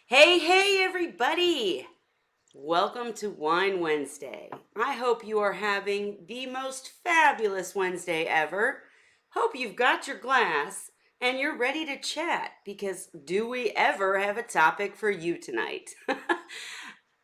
Hey, hey, everybody! Welcome to Wine Wednesday. I hope you are having the most fabulous Wednesday ever. Hope you've got your glass and you're ready to chat because do we ever have a topic for you tonight?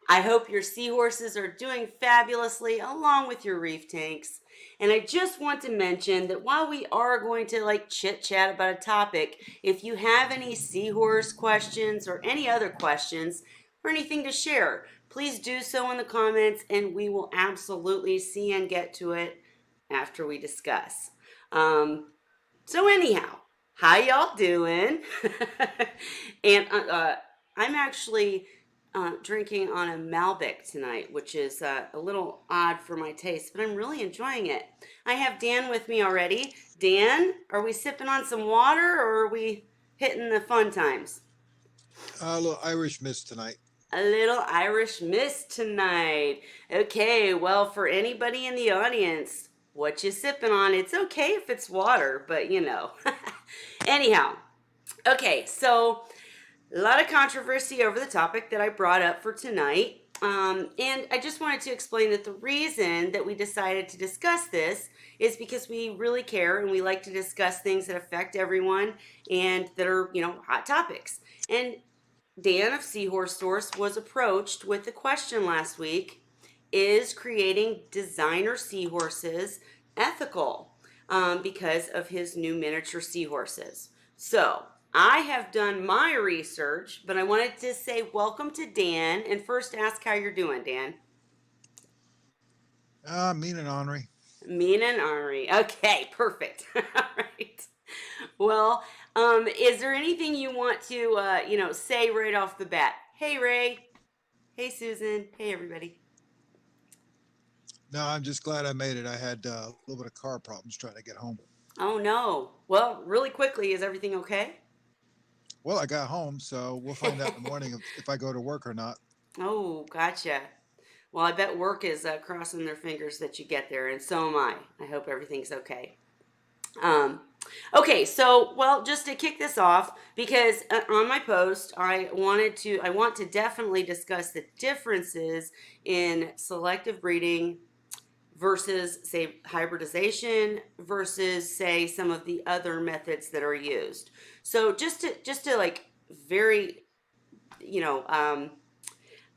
I hope your seahorses are doing fabulously along with your reef tanks. And I just want to mention that while we are going to chit chat about a topic, if you have any seahorse questions or any other questions or anything to share, please do so in the comments and we will absolutely see and get to it after we discuss. So anyhow, how y'all doing? and I'm actually drinking on a Malbec tonight, which is a little odd for my taste, but I'm really enjoying it. I have Dan with me already. Dan, are we sipping on some water or are we hitting the fun times? A little Irish mist tonight. A little Irish mist tonight. Okay, well, for anybody in the audience, what you sipping on? It's okay if it's water, but you know. Anyhow, okay, so a lot of controversy over the topic that I brought up for tonight. And I just wanted to explain that the reason that we decided to discuss this is because we really care and we like to discuss things that affect everyone and that are, hot topics. And Dan of Seahorse Source was approached with the question last week: is creating designer seahorses ethical? Because of his new miniature seahorses. So I have done my research, but I wanted to say welcome to Dan and first ask how you're doing, Dan. Mean and ornery. Mean and ornery. Okay, perfect. All right. Well, is there anything you want to, say right off the bat? Hey, Ray. Hey, Susan. Hey, everybody. No, I'm just glad I made it. I had a little bit of car problems trying to get home. Oh, no. Well, really quickly, is everything okay? Well, I got home, so we'll find out in the morning if I go to work or not. Oh, gotcha. Well, I bet work is crossing their fingers that you get there, and so am I. I hope everything's okay. Um, okay, so well, just to kick this off, because on my post, I want to definitely discuss the differences in selective breeding versus say hybridization versus say some of the other methods that are used. So just to like very you know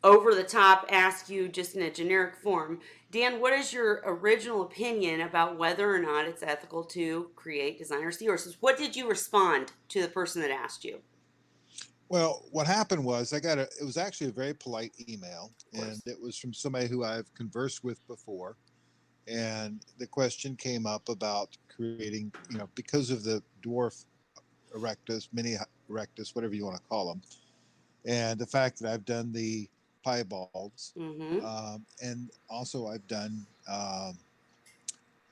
over the top ask you just in a generic form, Dan, what is your original opinion about whether or not it's ethical to create designer seahorses? What did you respond to the person that asked you? Well, what happened was it was actually a very polite email, Of and course. it was from somebody who I've conversed with before. And the question came up about creating, because of the dwarf erectus, mini erectus, whatever you want to call them, and the fact that I've done the piebalds, Mm-hmm. and also I've done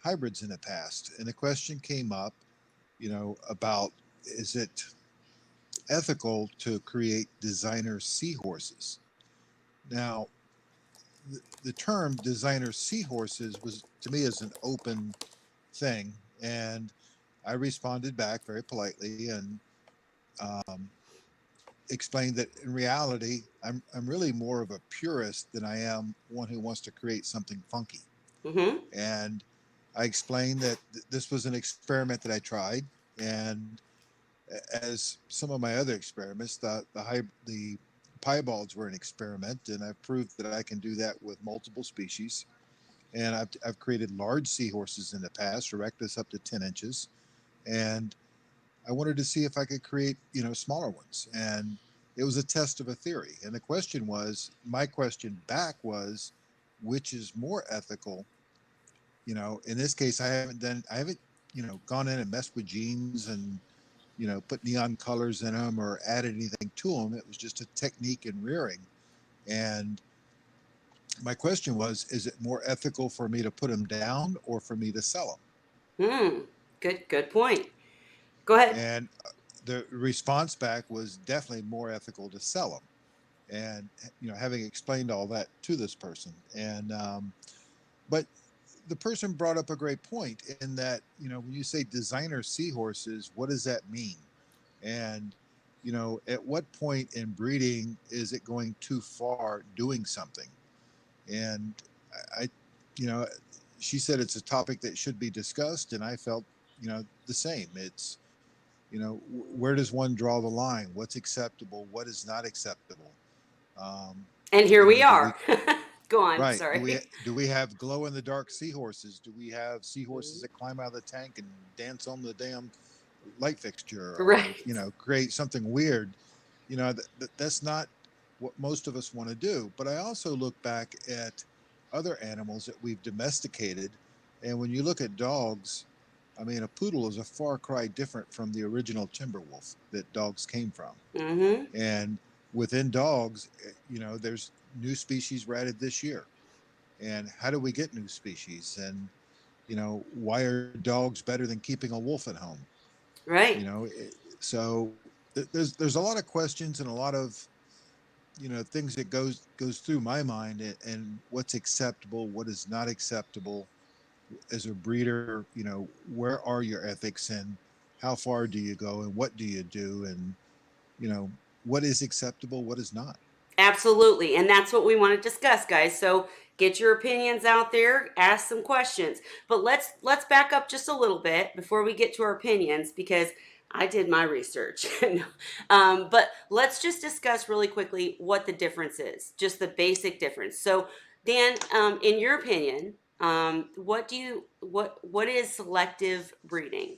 hybrids in the past. And the question came up, about is it ethical to create designer seahorses? Now, the term designer seahorses was to me as an open thing, and I responded back very politely and um, explained that in reality, I'm really more of a purist than I am one who wants to create something funky. Mm-hmm. And I explained that this was an experiment that I tried, and as some of my other experiments, the piebalds were an experiment, and I've proved that I can do that with multiple species. And I've created large seahorses in the past, erectus up to 10 inches, and I wanted to see if I could create smaller ones. And it was a test of a theory. And the question was, my question back was, which is more ethical? In this case, I haven't gone in and messed with genes and put neon colors in them or added anything to them. It was just a technique in rearing. And my question was, is it more ethical for me to put them down or for me to sell Hmm. Good point. Go ahead. them? And the response back was definitely more ethical to sell them. And having explained all that to this person, and but the person brought up a great point in that when you say designer seahorses, what does that mean? And at what point in breeding is it going too far doing something? And I, you know, she said it's a topic that should be discussed, and I felt, the same. It's, where does one draw the line? What's acceptable? What is not acceptable? Um, And here we do we are. Go on, right? sorry. Do we have glow in the dark seahorses? Do we have seahorses Mhm. that climb out of the tank and dance on the damn light fixture, or Right. create something weird? That's not what most of us want to do. But I also look back at other animals that we've domesticated, and when you look at dogs, I mean, a poodle is a far cry different from the original timber wolf that dogs came from. Mm-hmm. And within dogs, there's new species were added this year. And how do we get new species? And why are dogs better than keeping a wolf at home? you Right. know so there's a lot of questions and a lot of things that goes through my mind, and what's acceptable, what is not acceptable as a breeder. Where are your ethics, and how far do you go, and what do you do, and you know what is acceptable, what is not. Absolutely. And that's what we want to discuss, guys. So get your opinions out there, ask some questions. But let's back up just a little bit before we get to our opinions because I did my research. No. But let's just discuss really quickly what the difference is, just the basic difference. So, Dan, in your opinion, what is selective breeding?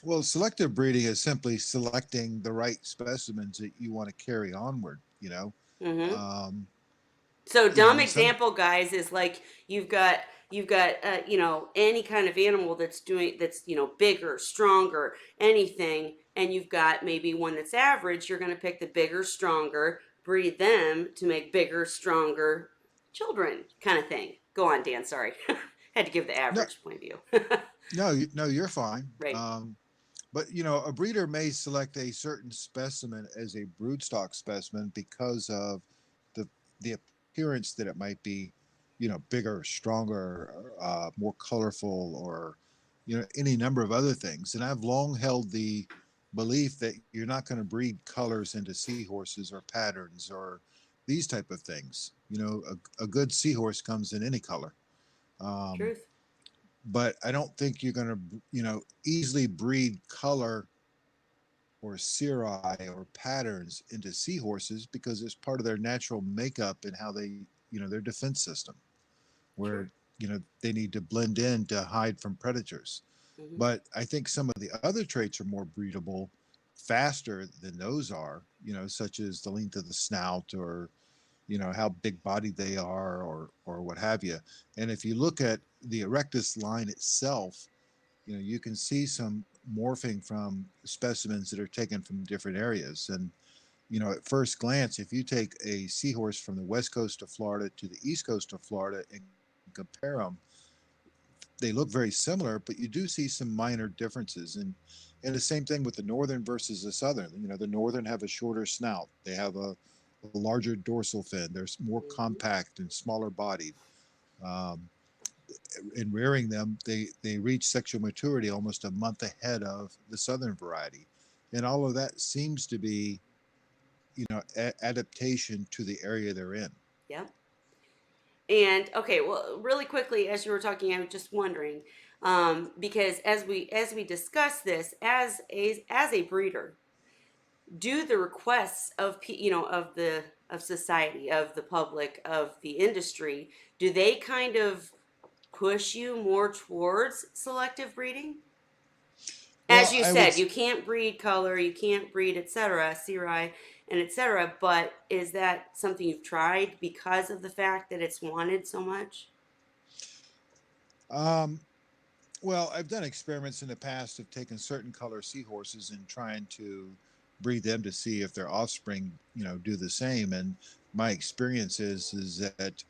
Well, selective breeding is simply selecting the right specimens that you want to carry onward. Mm-hmm. um, So dumb some example, guys, is like you've got any kind of animal that's bigger, stronger, anything, and you've got maybe one that's average. You're going to pick the bigger, stronger, breed them to make bigger, stronger children, kind of thing. Go on, Dan. Sorry, had to give the no average point of view. no, you're fine. Right. But a breeder may select a certain specimen as a broodstock specimen because of the appearance that it might be, bigger, stronger, more colorful, or any number of other things. And I've long held the belief that you're not going to breed colors into seahorses or patterns or these type of things. A good seahorse comes in any color. Um, Truth. but I don't think you're going to, easily breed color or cirri or patterns into seahorses because it's part of their natural makeup and how they, their defense system, where, Sure. they need to blend in to hide from predators. Hmm. But I think some of the other traits are more breedable faster than those are, such as the length of the snout, or how big bodied they are, or what have you. And if you look at the erectus line itself, you can see some morphing from specimens that are taken from different areas. And at first glance, if you take a seahorse from the west coast of Florida to the east coast of Florida and compare them, they look very similar, but you do see some minor differences. And the same thing with the northern versus the southern. The northern have a shorter snout, they have a larger dorsal fin, they're more Hmm. compact and smaller bodied. Um, in rearing them, they reach sexual maturity almost a month ahead of the southern variety, and all of that seems to be, adaptation to the area they're in. Yep. And okay, well, really quickly, as you were talking, I was just wondering, because as we discuss this as a breeder, do the requests of society, of the public, of the industry, do they kind of push you more towards selective breeding? As Well, you I would. said, you can't breed color, you can't breed etc., cirri and etc. But is that something you've tried because of the fact that it's wanted so much? Um, well, I've done experiments in the past of taking certain color seahorses and trying to breed them to see if their offspring, do the same. And my experience is that,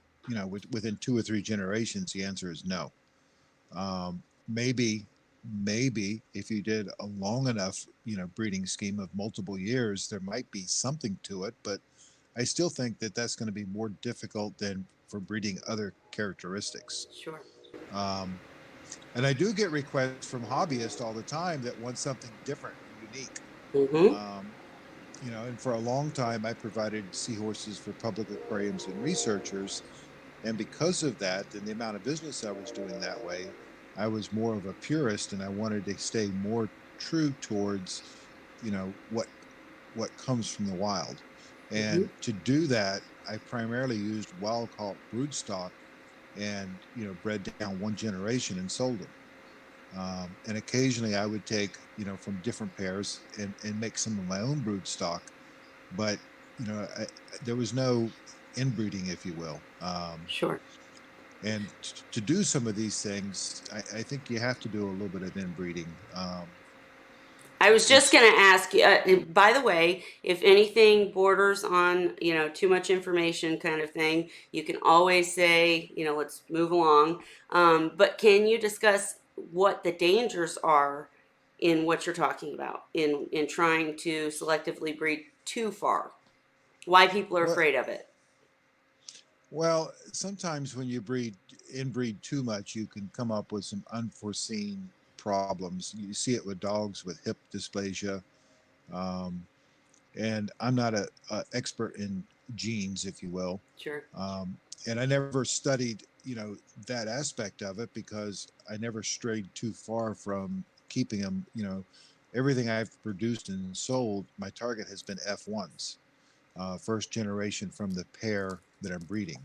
within 2 or 3 generations, the answer is no. Maybe, if you did a long enough, breeding scheme of multiple years, there might be something to it. But I still think that that's going to be more difficult than for breeding other characteristics. Sure. Um, and I do get requests from hobbyists all the time that want something different and unique. Mm-hmm. Um, and for a long time, I provided seahorses for public aquariums and researchers. And because of that and the amount of business I was doing that way, I was more of a purist and I wanted to stay more true towards, what comes from the wild. Mm-hmm. And to do that, I primarily used wild caught broodstock and, bred down one generation and sold them. And occasionally I would take, from different pairs and make some of my own brood stock. But, there was no inbreeding, if you will. Sure. And to do some of these things, I think you have to do a little bit of inbreeding. I was just It's going to ask you, by the way, if anything borders on, too much information kind of thing, you can always say, let's move along. But can you discuss what the dangers are in what you're talking about in trying to selectively breed too far? Why people are well, afraid of it? well, sometimes when you inbreed too much, you can come up with some unforeseen problems. You see it with dogs with hip dysplasia. Um, and I'm not a expert in genes, if you will. Sure. And I never studied, that aspect of it because I never strayed too far from keeping them. Everything I've produced and sold, my target has been F1s, first generation from the pair that I'm breeding,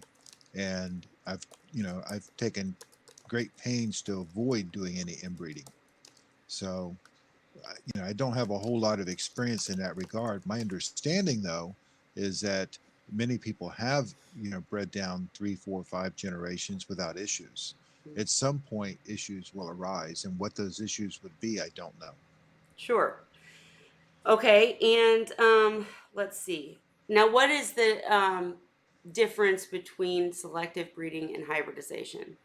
and I've taken great pains to avoid doing any inbreeding. So I don't have a whole lot of experience in that regard. My understanding, though, is that many people have, bred down 3, 4, 5 generations without issues. At some point, issues will arise, and what those issues would be, I don't know. Sure. Okay, and let's see. Now, what is the difference between selective breeding and hybridization?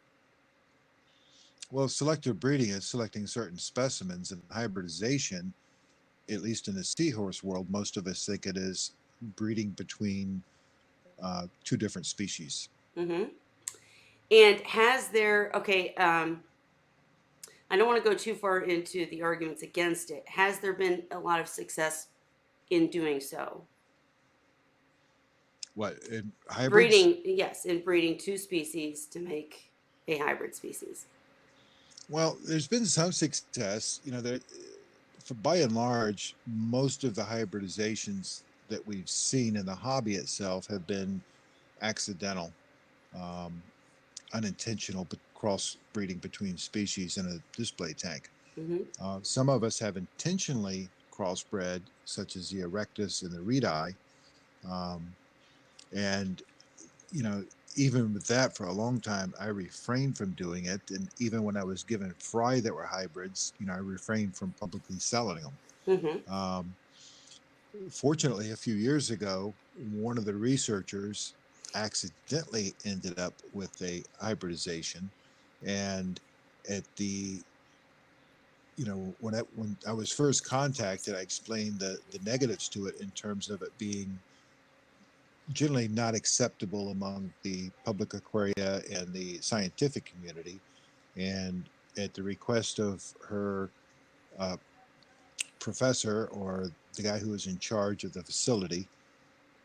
Well, selective breeding is selecting certain specimens, and hybridization, at least in the seahorse world, most of us think it is breeding between two different species. Mm-hmm. And has there, okay, I don't want to go too far into the arguments against it. Has there been a lot of success in doing so? What, in hybrids? Breeding, yes, in breeding two species to make a hybrid species. Well, there's been some success. By and large, most of the hybridizations that we've seen in the hobby itself have been accidental, um, unintentional crossbreeding between species in a display tank. Mm-hmm. Some of us have intentionally crossbred, such as the erectus and the reedi, um, and you know, even with that, for a long time, I refrained from doing it. And even when I was given fry that were hybrids, I refrained from publicly selling them. Mm-hmm. Um, Fortunately, a few years ago, one of the researchers accidentally ended up with a hybridization. And at the when I was first contacted, I explained the negatives to it in terms of it being generally not acceptable among the public aquaria and the scientific community. And at the request of her uh, professor, or the guy who was in charge of the facility,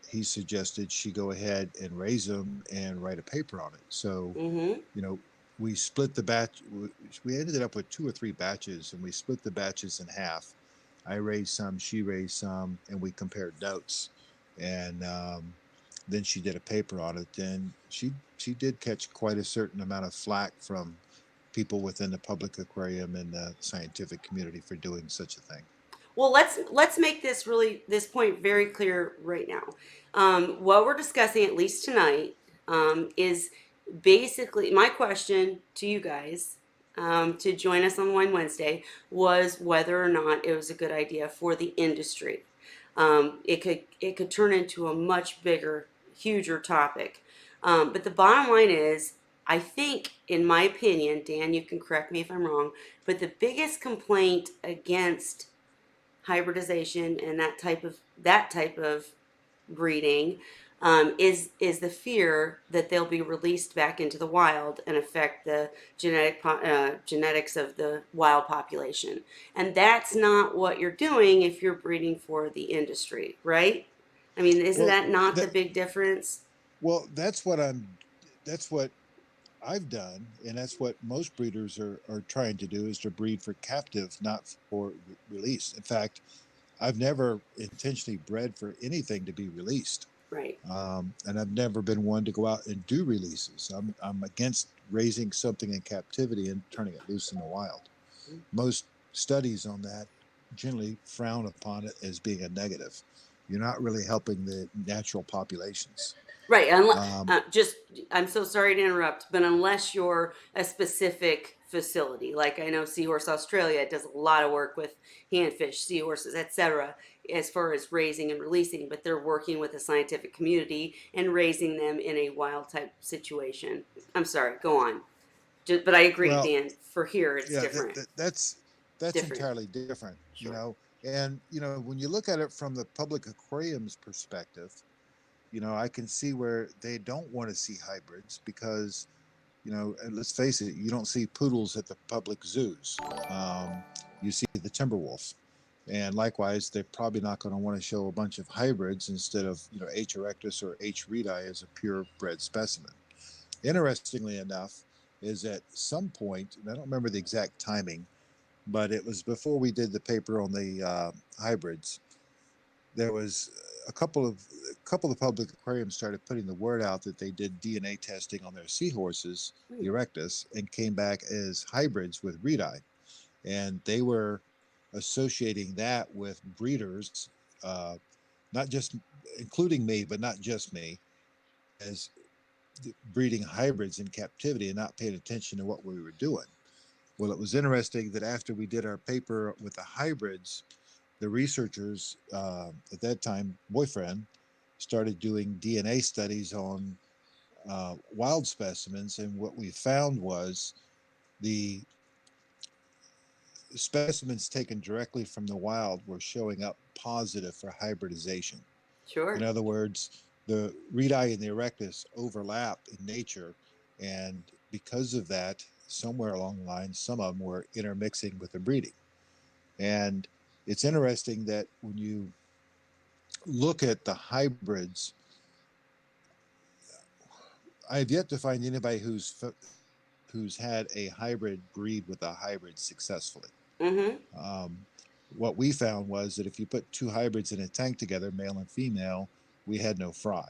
he suggested she go ahead and raise them and write a paper on it. So, Mm-hmm. you know, we split the batch. We ended up with 2 or 3 batches, and we split the batches in half. I raised some, she raised some, and we compared notes. And then she did a paper on it. And she did catch quite a certain amount of flack from people within the public aquarium and the scientific community for doing such a thing. Well, let's make this point very clear right now. What we're discussing, at least tonight, is basically my question to you guys to join us on Wine Wednesday was whether or not it was a good idea for the industry. It could turn into a much bigger, huger topic. But the bottom line is, I think, in my opinion, Dan, you can correct me if I'm wrong, but the biggest complaint against hybridization and that type of breeding is the fear that they'll be released back into the wild and affect the genetics of the wild population. And that's not what you're doing if you're breeding for the industry, right? I mean, isn't Well, that not the that big difference? that's what I've done, and that's what most breeders are trying to do, is to breed for captive, not for release. In fact, I've never intentionally bred for anything to be released. Right. And I've never been one to go out and do releases. I'm against raising something in captivity and turning it loose in the wild. Most studies on that generally frown upon it as being a negative. You're not really helping the natural populations. Right. Um, Just, I'm so sorry to interrupt, but unless you're a specific facility, like I know Seahorse Australia does a lot of work with handfish, seahorses, etc., as far as raising and releasing, but they're working with the scientific community and raising them in a wild type situation. I'm sorry, go on. Just, but I agree, well, Dan. For here, it's yeah, different. that's Different. entirely different, Sure. And when you look at it from the public aquarium's perspective, I can see where they don't want to see hybrids because, and let's face it, you don't see poodles at the public zoos. You see the timber wolf. And likewise, they're probably not going to want to show a bunch of hybrids instead of, H. erectus or H. reedi as a purebred specimen. Interestingly enough, is at some point, and I don't remember the exact timing, but it was before we did the paper on the hybrids. There was a couple of public aquariums started putting the word out that they did DNA testing on their seahorses, Hmm. erectus, and came back as hybrids with reedi, and they were associating that with breeders, uh, not just including me, but not just me, as breeding hybrids in captivity and not paying attention to what we were doing. Well, it was interesting that after we did our paper with the hybrids, the researchers at that time, boyfriend, started doing DNA studies on wild specimens, and what we found was the specimens taken directly from the wild were showing up positive for hybridization. In Sure. other words, the reedi and the erectus overlap in nature, and because of that, somewhere along the line, some of them were intermixing with the breeding. And it's interesting that when you look at the hybrids, I have yet to find anybody who's had a hybrid breed with a hybrid successfully. Mm-hmm. Um, what we found was that if you put two hybrids in a tank together, male and female, we had no fry.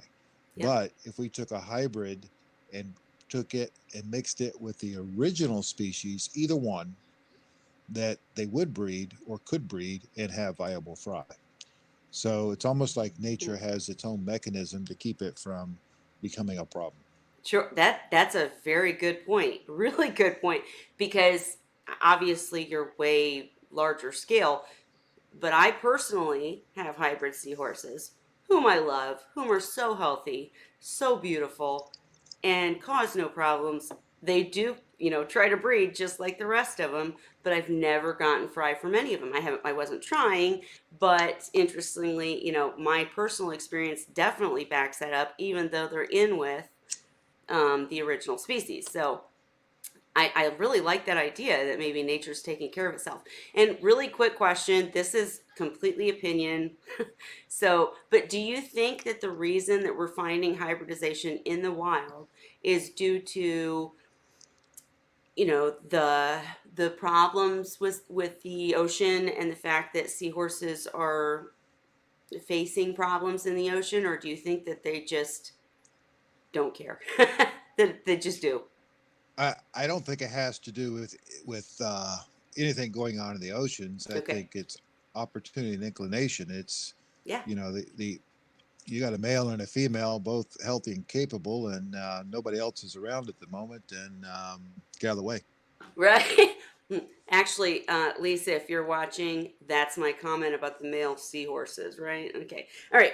Yep. But if we took a hybrid and took it and mixed it with the original species, either one, that they would breed or could breed and have viable fry. So it's almost like nature has its own mechanism to keep it from becoming a problem. Sure, that's a very good point. Really good point because obviously you're way larger scale, but I personally have hybrid seahorses whom I love, whom are so healthy, so beautiful, and cause no problems. They do, try to breed just like the rest of them, but I've never gotten fry from any of them. I wasn't trying, but interestingly, my personal experience definitely backs that up, even though they're in with the original species. So I really like that idea that maybe nature's taking care of itself. And really quick question, this is completely opinion. So, but do you think that the reason that we're finding hybridization in the wild is due to, the problems with the ocean and the fact that seahorses are facing problems in the ocean, or do you think that they just don't care? That they just do? I don't think it has to do with anything going on in the oceans. I Okay. think it's opportunity and inclination. It's Yeah. the you got a male and a female, both healthy and capable, and nobody else is around at the moment. And get out of the way. Right. Actually, Lisa, if you're watching, that's my comment about the male seahorses, right? Okay. All right.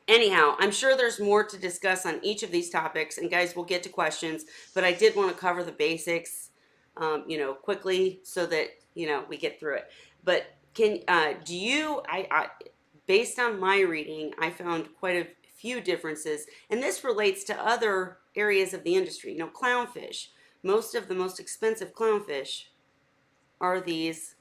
Anyhow, I'm sure there's more to discuss on each of these topics, and guys, we'll get to questions, but I did want to cover the basics, quickly so that, we get through it. But do you, based on my reading, I found quite a few differences, and this relates to other areas of the industry. Clownfish. Most of the most expensive clownfish are these,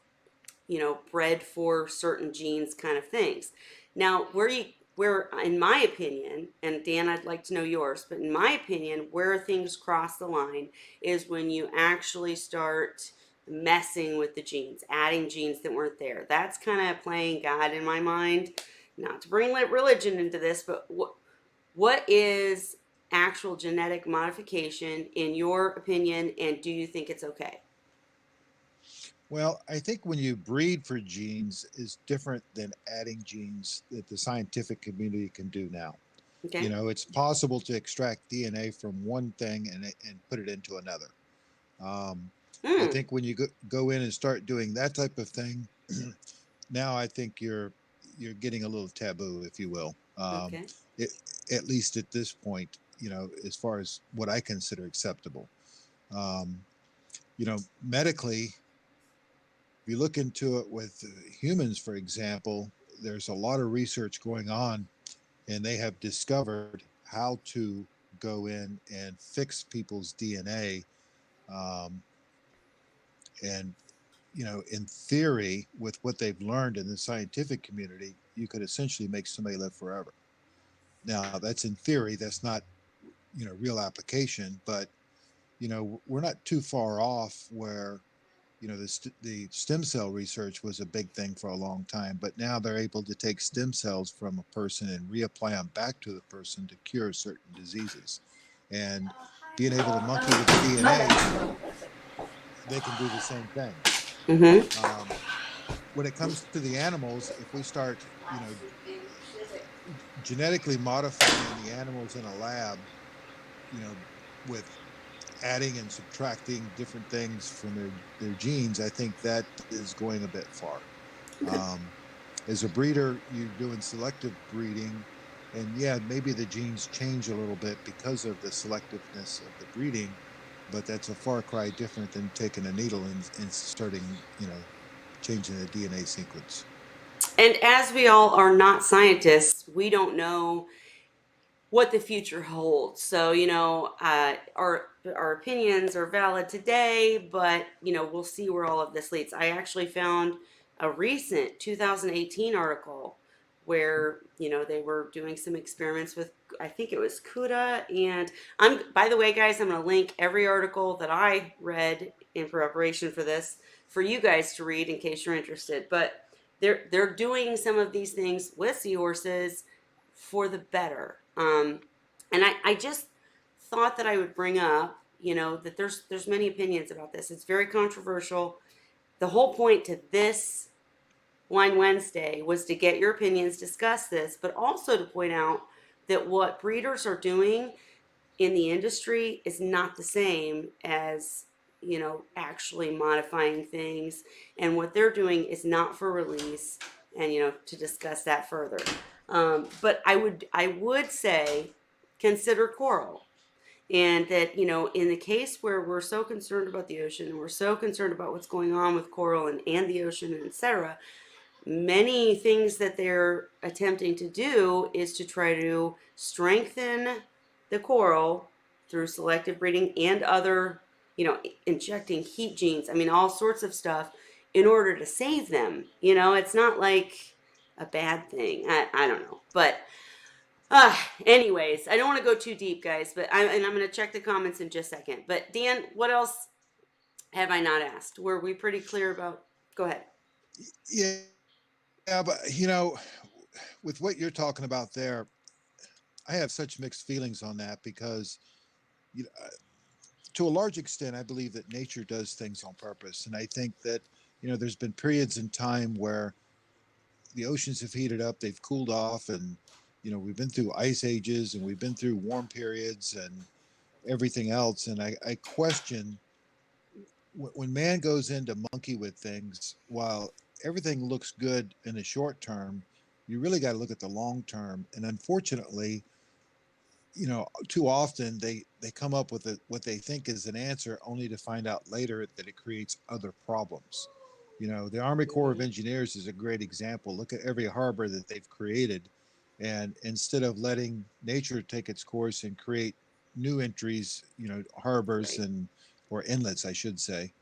bred for certain genes kind of things. Now, where in my opinion, and Dan, I'd like to know yours, but in my opinion, where things cross the line is when you actually start messing with the genes, adding genes that weren't there. That's kind of playing God in my mind. Not to bring religion into this, but what is actual genetic modification in your opinion, and do you think it's okay? Well, I think when you breed for genes is different than adding genes that the scientific community can do now. You Okay. know, it's possible to extract DNA from one thing and put it into another. Um, I Hmm. think when you go in and start doing that type of thing, now I think you're getting a little taboo, if you will. Okay. It, at least at this point, you know, as far as what I consider acceptable. Um, you know, medically, if you look into it with humans, for example, there's a lot of research going on, and they have discovered how to go in and fix people's DNA. Um, and, you know, in theory, with what they've learned in the scientific community, you could essentially make somebody live forever. Now, that's in theory, that's not, you know, real application, but, you know, we're not too far off where you know the stem cell research was a big thing for a long time, but now they're able to take stem cells from a person and reapply them back to the person to cure certain diseases. And being able to monkey with the DNA, they can do the same thing. Mm-hmm. When it comes to the animals, if we start, you know, genetically modifying the animals in a lab, you know, with adding and subtracting different things from their genes, I think that is going a bit far. Okay. Um, as a breeder, you're doing selective breeding, and yeah, maybe the genes change a little bit because of the selectiveness of the breeding, but that's a far cry different than taking a needle and starting, you know, changing the DNA sequence. And as we all are not scientists, we don't know what the future holds. So, our opinions are valid today, but we'll see where all of this leads. I actually found a recent 2018 article where they were doing some experiments with, I think it was CUDA. And by the way, guys, I'm going to link every article that I read in preparation for this for you guys to read in case you're interested. But they're doing some of these things with seahorses for the better. And I just thought that I would bring up, that there's many opinions about this. It's very controversial. The whole point to this Wine Wednesday was to get your opinions, discuss this, but also to point out that what breeders are doing in the industry is not the same as actually modifying things, and what they're doing is not for release, and to discuss that further. But I would say consider coral, and that in the case where we're so concerned about the ocean and we're so concerned about what's going on with coral and the ocean and etc., many things that they're attempting to do is to try to strengthen the coral through selective breeding and other, injecting heat genes. I mean, all sorts of stuff in order to save them. It's not like a bad thing. I don't know. But, anyways, I don't want to go too deep, guys, and I'm going to check the comments in just a second. But, Dan, what else have I not asked? Were we pretty clear about? Go ahead. Yeah, but you know, with what you're talking about there, I have such mixed feelings on that because you know, to a large extent, I believe that nature does things on purpose, and I think that you know there's been periods in time where the oceans have heated up, they've cooled off, and you know we've been through ice ages and we've been through warm periods and everything else, and I question when man goes in to monkey with things, while everything looks good in the short term, you really got to look at the long term. And unfortunately, you know, too often they come up with what they think is an answer, only to find out later that it creates other problems. You know, the Army Corps of Mm-hmm. Engineers is a great example. Look at every harbor that they've created, And instead of letting nature take its course and create new entries, harbors Right. and or inlets, I should say,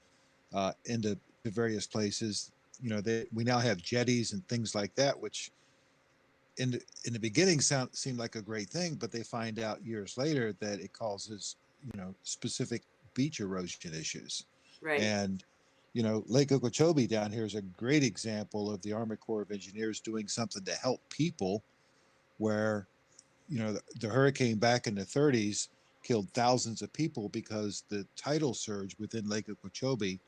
into to various places, we now have jetties and things like that, which in the beginning seemed like a great thing, but they find out years later that it causes specific beach erosion issues. Right. And Lake Okeechobee down here is a great example of the Army Corps of Engineers doing something to help people. Where the hurricane back in the 30s killed thousands of people because the tidal surge within Lake Okeechobee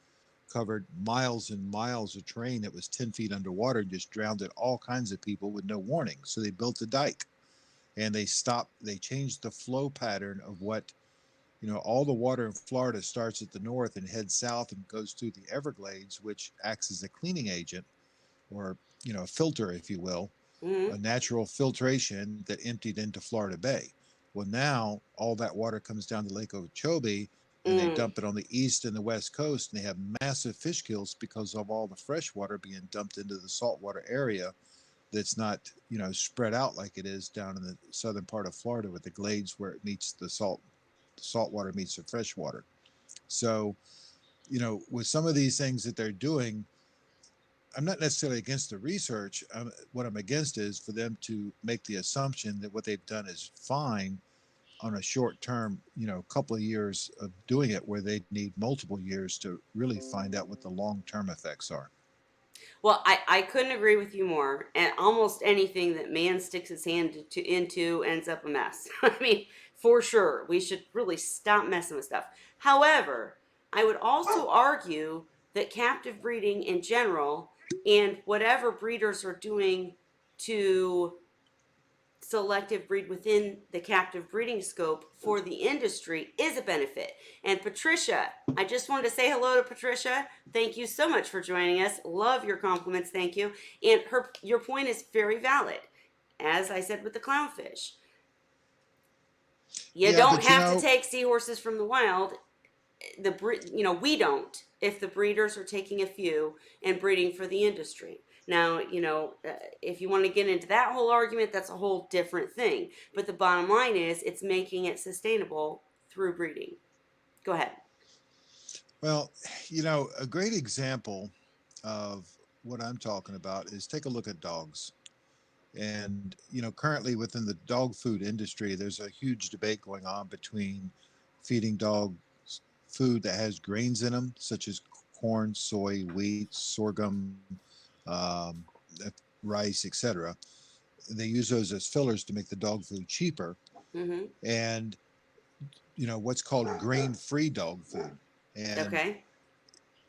covered miles and miles of terrain that was 10 feet underwater and just drowned all kinds of people with no warning. So they built a dike, and they changed the flow pattern of what, all the water in Florida starts at the north and heads south and goes through the Everglades, which acts as a cleaning agent, or, a filter, if you will, Mm-hmm. a natural filtration that emptied into Florida Bay. Well, now all that water comes down to Lake Okeechobee, and they Mm. dump it on the east and the west coast, and they have massive fish kills because of all the fresh water being dumped into the saltwater area that's not, spread out like it is down in the southern part of Florida with the glades where it meets the salt water meets the fresh water. So, with some of these things that they're doing, I'm not necessarily against the research. What I'm against is for them to make the assumption that what they've done is fine on a short term, couple of years of doing it, where they need multiple years to really find out what the long term effects are. Well, I couldn't agree with you more. And almost anything that man sticks his hand into ends up a mess. I mean, for sure, we should really stop messing with stuff. However, I would also argue that captive breeding in general and whatever breeders are doing to selective breed within the captive breeding scope for the industry is a benefit. And Patricia, I just wanted to say hello to Patricia. Thank you so much for joining us. Love your compliments. Thank you. And your point is very valid. As I said with the clownfish, you Yeah, don't but have to take seahorses from the wild. We don't, if the breeders are taking a few and breeding for the industry. Now, if you want to get into that whole argument, that's a whole different thing. But the bottom line is it's making it sustainable through breeding. Go ahead. well, a great example of what I'm talking about is take a look at dogs. And, currently within the dog food industry, there's a huge debate going on between feeding dogs food that has grains in them, such as corn, soy, wheat, sorghum, um, rice, etc. They use those as fillers to make the dog food cheaper. Mm-hmm. And, what's called grain free dog food. And Okay.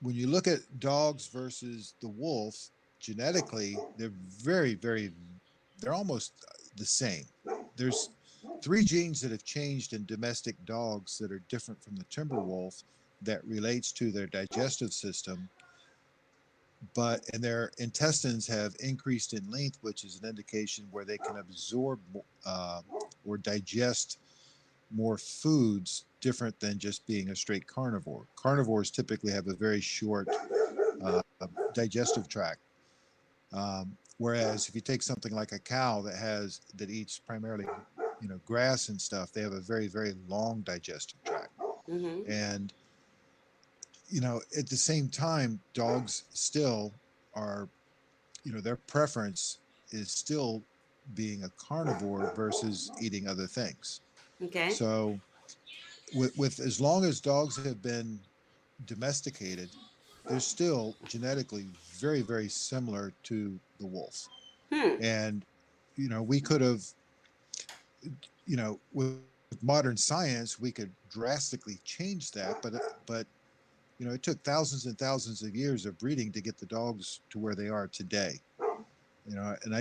when you look at dogs versus the wolf, genetically, they're almost the same. There's three genes that have changed in domestic dogs that are different from the timber wolf that relates to their digestive system, but and their intestines have increased in length, which is an indication where they can absorb uh, or digest more foods different than just being a straight carnivore. Carnivores typically have a very short digestive tract. Whereas if you take something like a cow that eats primarily, grass and stuff, they have a very very long digestive tract. Mm-hmm. And at the same time, dogs still are, their preference is still being a carnivore versus eating other things. Okay. So with as long as dogs have been domesticated, they're still genetically very very similar to the wolf. Hmm. And we could have, with modern science, we could drastically change that, but it took thousands and thousands of years of breeding to get the dogs to where they are today. And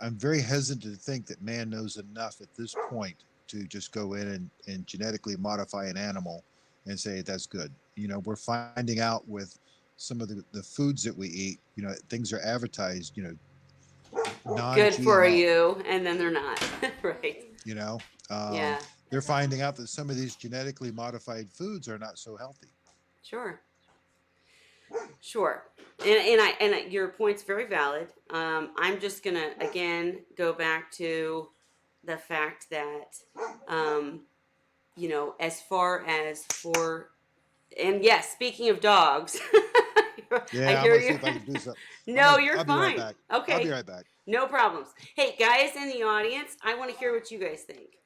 I'm very hesitant to think that man knows enough at this point to just go in and genetically modify an animal and say that's good. We're finding out with some of the foods that we eat, things are advertised, Good for non-GMO. you, and then they're not. Right. You know, um, Yeah. they're finding out that some of these genetically modified foods are not so healthy. Sure. Sure. Your point's very valid. I'm just gonna again go back to the fact that, um, as far as for, and yes, speaking of dogs, I Yeah, I'm hear gonna see you. if I can do something. No, you're I'll be right fine. back. I'll be Okay, right back. no problems. Hey, guys in the audience, I want to hear what you guys think.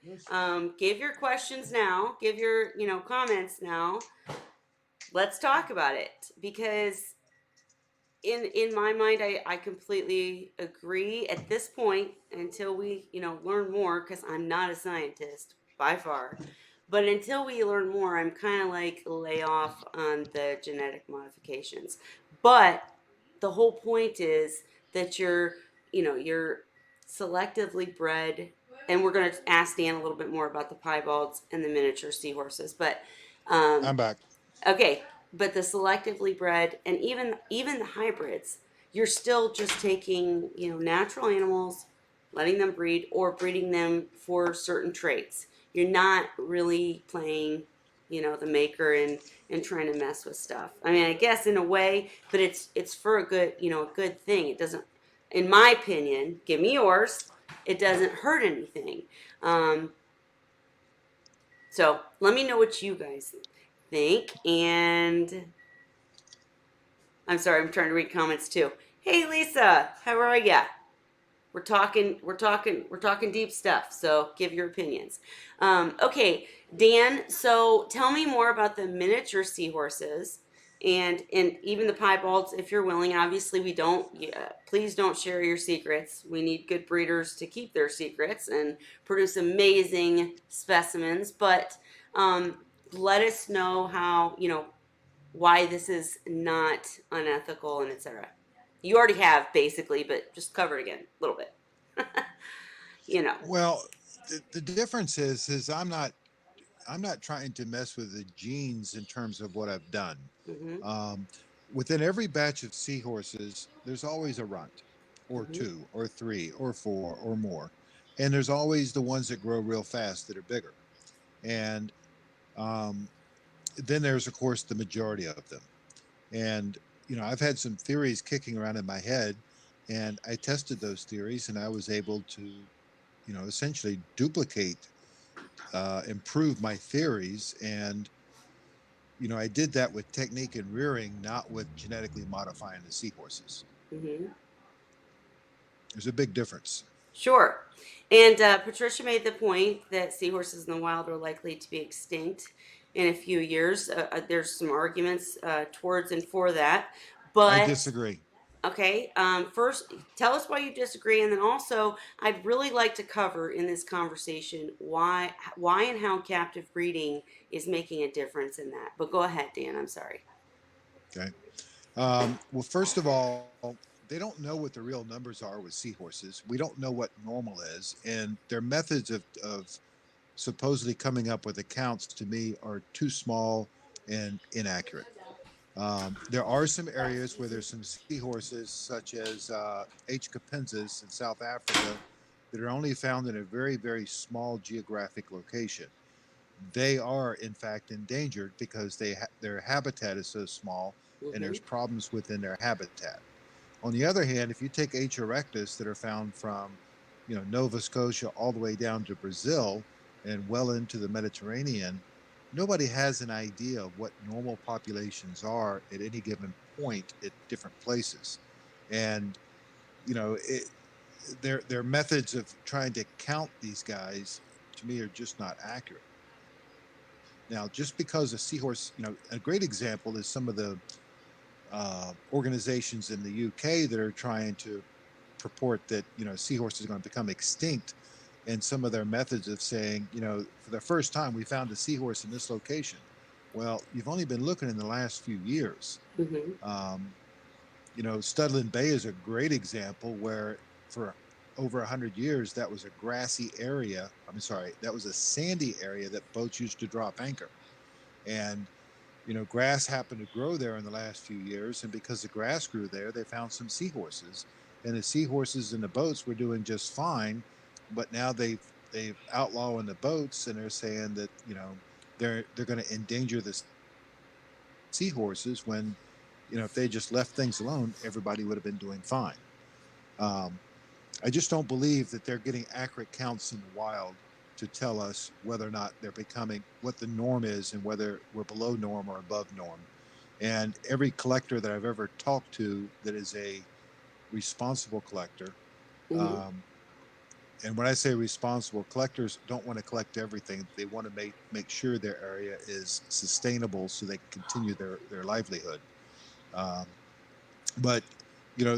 Give your questions now. Give your, comments now. Let's talk about it because in my mind, I completely agree at this point until we learn more, because I'm not a scientist by far, but until we learn more, I'm kind of like lay off on the genetic modifications. But the whole point is that you're selectively bred, and we're going to ask Dan a little bit more about the piebalds and the miniature seahorses, but um, I'm back. okay, but the selectively bred and even the hybrids, you're still just taking, natural animals, letting them breed or breeding them for certain traits. You're not really playing, the maker and trying to mess with stuff. I mean, I guess in a way, but it's for a good thing. It doesn't, in my opinion, give me yours. It doesn't hurt anything. Um, so let me know what you guys think. And I'm sorry, I'm trying to read comments too. Hey Lisa, how are ya? We're talking deep stuff. So give your opinions. Okay, Dan. So tell me more about the miniature seahorses, and even the piebalds, if you're willing. Obviously, we don't. Yeah, please don't share your secrets. We need good breeders to keep their secrets and produce amazing specimens. But let us know how why this is not unethical and etc. You already have basically, but just cover it again a little bit. you know. Well, the difference is I'm not trying to mess with the genes in terms of what I've done. Mhm. Um, Within every batch of seahorses, there's always a runt, or Mhm. two, or three, or four, or more, and there's always the ones that grow real fast that are bigger. And um, then there's of course the majority of them. And I've had some theories kicking around in my head, and I tested those theories, and I was able to essentially duplicate, improve my theories. And I did that with technique and rearing, not with genetically modifying the seahorses. Mhm. There's a big difference. Sure. And Patricia made the point that seahorses in the wild are likely to be extinct in a few years. There's some arguments towards and for that, I but disagree. okay. First, tell us why you disagree, and then also, I'd really like to cover in this conversation why and how captive breeding is making a difference in that. But go ahead, Dan. I'm sorry. Okay. Well, first of all, they don't know what the real numbers are with seahorses. We don't know what normal is, and their methods of supposedly coming up with accounts to me are too small and inaccurate. There are some areas where there's some seahorses, such as H. capensis in South Africa, that are only found in a very, very small geographic location. They are, in fact, endangered because their habitat is so small and Mm-hmm. there's problems within their habitat. On the other hand, if you take H. erectus that are found from, Nova Scotia all the way down to Brazil and well into the Mediterranean, nobody has an idea of what normal populations are at any given point at different places. And, you know, it, their methods of trying to count these guys to me are just not accurate. Now, just because a seahorse, a great example is some of the organizations in the UK that are trying to purport that seahorses are going to become extinct, and some of their methods of saying, for the first time we found a seahorse in this location. Well, you've only been looking in the last few years. Mm-hmm. Um, Studland Bay is a great example where for over 100 years that was a grassy area. I'm sorry, that was a sandy area that boats used to drop anchor. And grass happened to grow there in the last few years, and because the grass grew there, they found some seahorses, and the seahorses in the boats were doing just fine. But now they've outlawing the boats, and they're saying that they're going to endanger the seahorses when If they just left things alone, everybody would have been doing fine. Um, I just don't believe that they're getting accurate counts in the wild to tell us whether or not they're becoming what the norm is and whether we're below norm or above norm. And every collector that I've ever talked to that is a responsible collector, Hmm. um, and when I say responsible, collectors don't want to collect everything. They want to make sure their area is sustainable so they can continue their livelihood. Um, but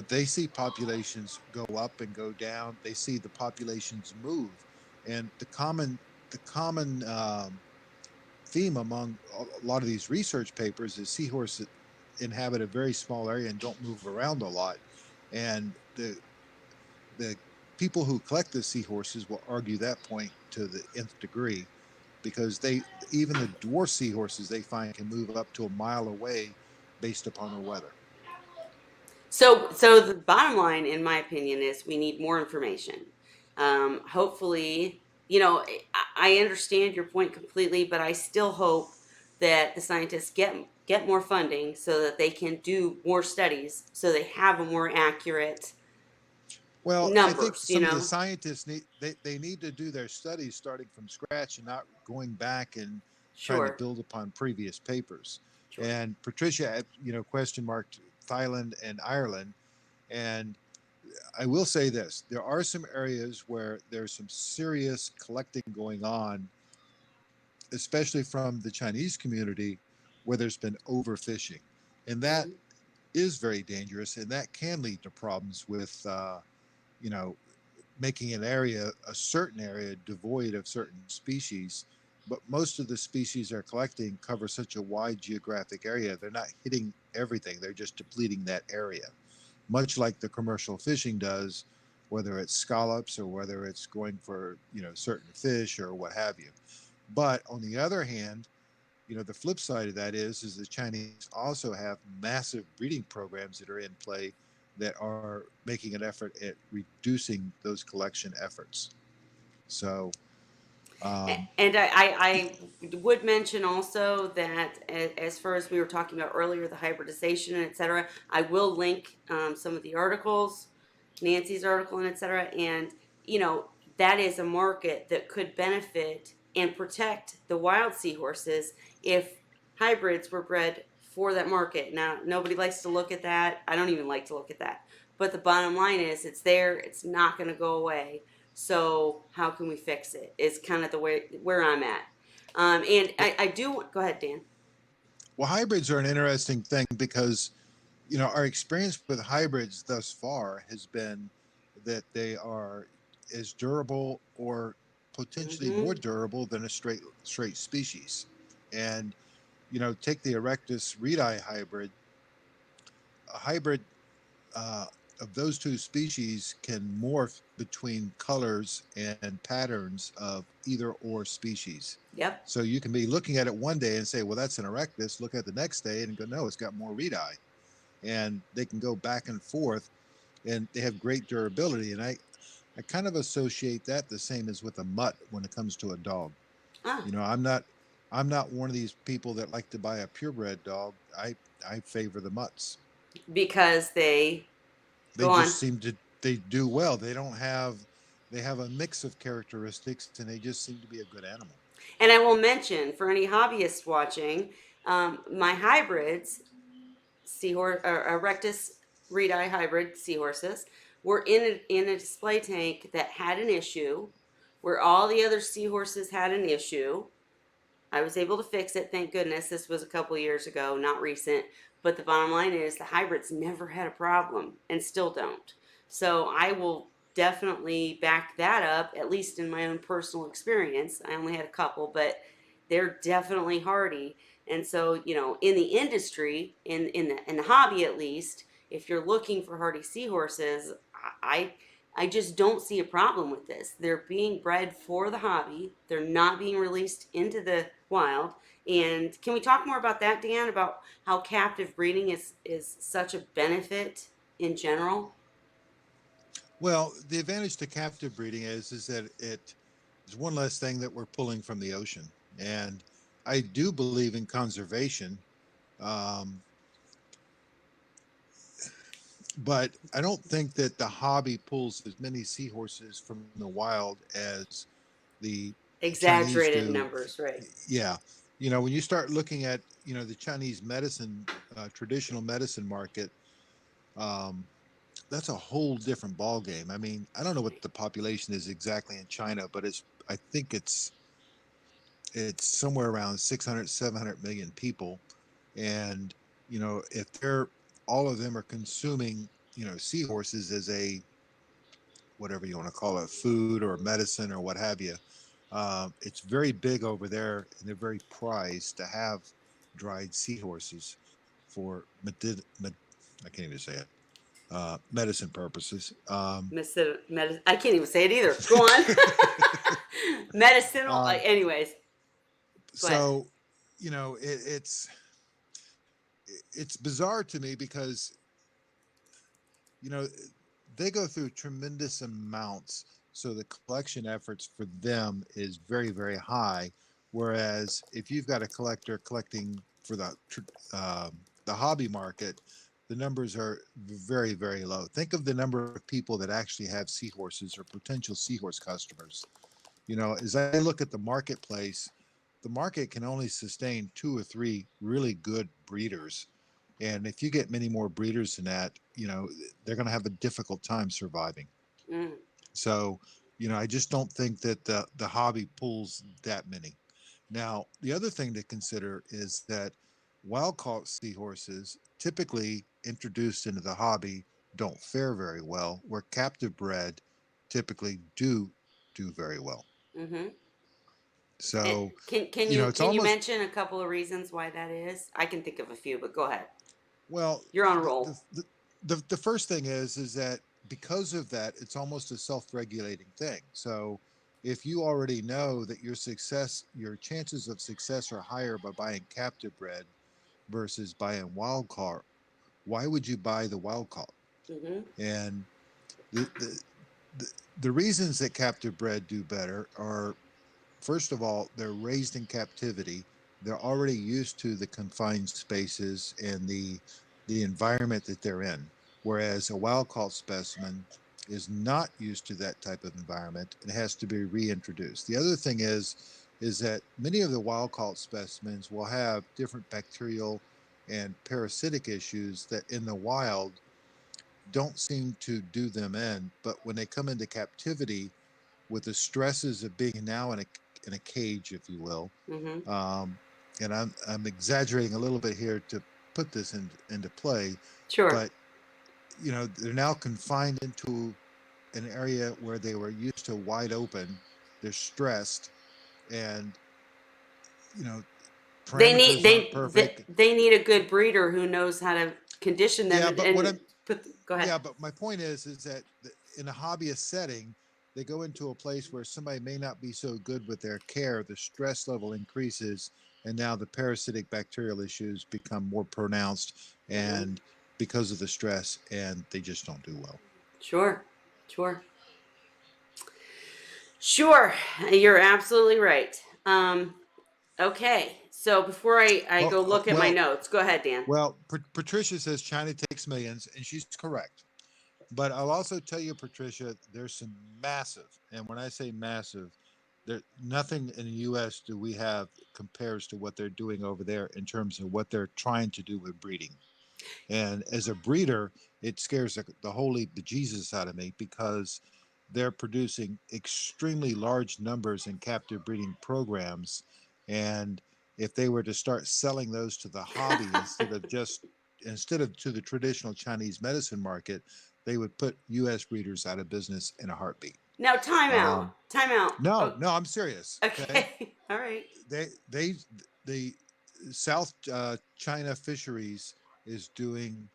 they see populations go up and go down. They see the populations move, and the common theme among a lot of these research papers is seahorses inhabit a very small area and don't move around a lot, and the people who collect the seahorses will argue that point to the nth degree because they even the dwarf seahorses they find can move up to a mile away based upon the weather. So the bottom line, in my opinion, is we need more information. Hopefully, I understand your point completely, but I still hope that the scientists get more funding so that they can do more studies, so they have a more accurate Well, I think numbers. some of the scientists they need to do their studies starting from scratch and not going back and trying to Sure, build upon previous papers. sure. And Patricia, question marked Thailand and Ireland. And I will say this: there are some areas where there's some serious collecting going on, especially from the Chinese community, where there's been overfishing, and that Hmm. is very dangerous, and that can lead to problems with you know making a certain area devoid of certain species. But most of the species they're collecting cover such a wide geographic area, they're not hitting everything, they're just depleting that area. Much like the commercial fishing does, whether it's scallops or whether it's going for, certain fish or what have you. But on the other hand, the flip side of that is the Chinese also have massive breeding programs that are in play that are making an effort at reducing those collection efforts. So, um, And I would mention also that as far as we were talking about earlier, the hybridization and et cetera, I will link some of the articles, Nancy's article and et cetera. And, you know, that is a market that could benefit and protect the wild seahorses if hybrids were bred for that market. Now, nobody likes to look at that. I don't even like to look at that. But the bottom line is it's there, it's not going to go away. So how can we fix it? Is kind of the way where I'm at. And well, I do go ahead, Dan. well, hybrids are an interesting thing because our experience with hybrids thus far has been that they are as durable or potentially more Mm-hmm. durable than a straight species. And take the Erectus reedi hybrid. A hybrid uh, of those two species can morph between colors and patterns of either or species. Yep. So you can be looking at it one day and say, well, that's an erectus. Look at the next day and go, no, it's got more reedi. And they can go back and forth and they have great durability. And I kind of associate that the same as with a mutt when it comes to a dog. Ah, I'm not one of these people that like to buy a purebred dog. I favor the mutts. because they They go on. just seem to they do well. They have a mix of characteristics and they just seem to be a good animal. And I will mention for any hobbyists watching, my hybrids, seahorse or erectus reedi hybrid seahorses, were in a display tank that had an issue, where all the other seahorses had an issue. I was able to fix it, thank goodness. This was a couple years ago, not recent. But the bottom line is the hybrids never had a problem and still don't. So I will definitely back that up, at least in my own personal experience. I only had a couple, but they're definitely hardy. And so, in the industry, in the hobby at least, if you're looking for hardy seahorses, I I just don't see a problem with this. They're being bred for the hobby. They're not being released into the wild. And can we talk more about that, Dan, about how captive breeding is such a benefit in general? Well, the advantage to captive breeding is that it is one less thing that we're pulling from the ocean. And I do believe in conservation. Um, but I don't think that the hobby pulls as many seahorses from the wild as the Chinese Exaggerated do. numbers, right? Yeah, when you start looking at the Chinese medicine, traditional medicine market, um, that's a whole different ball game. I mean, I don't know what the population is exactly in China, but I think it's somewhere around 600, 700 million people, and if they're all of them are consuming seahorses as a whatever you want to call it, food or medicine or what have you. It's very big over there, and they're very prized to have dried seahorses for I can't even say it, medicine purposes. I can't even say it either. Go on. Medicinal. um, Anyways, go ahead. so, it's bizarre to me because you know they go through tremendous amounts, so the collection efforts for them is very, very high, whereas if you've got a collector collecting for the hobby market, the numbers are very, very low. Think of the number of people that actually have seahorses or potential seahorse customers. As I look at the marketplace, the market can only sustain two or three really good breeders, and if you get many more breeders than that, they're going to have a difficult time surviving. Mm, So, I just don't think that the hobby pulls that many. Now, the other thing to consider is that wild caught seahorses, typically introduced into the hobby, don't fare very well, where captive bred typically do very well. mm-hmm. And So, can you it's can you almost, mention a couple of reasons why that is? I can think of a few, but go ahead. well, You're on a the roll. the first thing is that because of that, it's almost a self-regulating thing. So if you already know that your chances of success are higher by buying captive bred versus buying wild caught, why would you buy the wild caught? Mm-hmm. And the the the reasons that captive bred do better are, first of all, they're raised in captivity. They're already used to the confined spaces and the environment that they're in. Whereas a wild caught specimen is not used to that type of environment and has to be reintroduced. The other thing is that many of the wild caught specimens will have different bacterial and parasitic issues that in the wild don't seem to do them in, but when they come into captivity with the stresses of being now in a cage, if you will. Mm-hmm. Um, and I'm exaggerating a little bit here to put this into play, Sure. but they're now confined into an area where they were used to wide open. They're stressed, and you know They need parameters aren't perfect. they need a good breeder who knows how to condition them Yeah, and, but what and I'm put. Go ahead. Yeah, but my point is that in a hobbyist setting, they go into a place where somebody may not be so good with their care. The stress level increases, and now the parasitic bacterial issues become more pronounced, Mm-hmm. and because of the stress, and they just don't do well. Sure. Sure. Sure. You're absolutely right. Okay. So before I Well, go look at my well, notes, go ahead, Dan. Patricia says China takes millions, and she's correct. But I'll also tell you, Patricia, there's some massive, and when I say massive, there nothing in the U.S. do we have compares to what they're doing over there in terms of what they're trying to do with breeding. And as a breeder, it scares the holy bejesus out of me because they're producing extremely large numbers in captive breeding programs. And if they were to start selling those to the hobby instead of to the traditional Chinese medicine market, they would put U.S. breeders out of business in a heartbeat. Now, time out. Um, Time out. no, Oh, no, I'm serious. Okay, okay. All right. they the South China fisheries is doing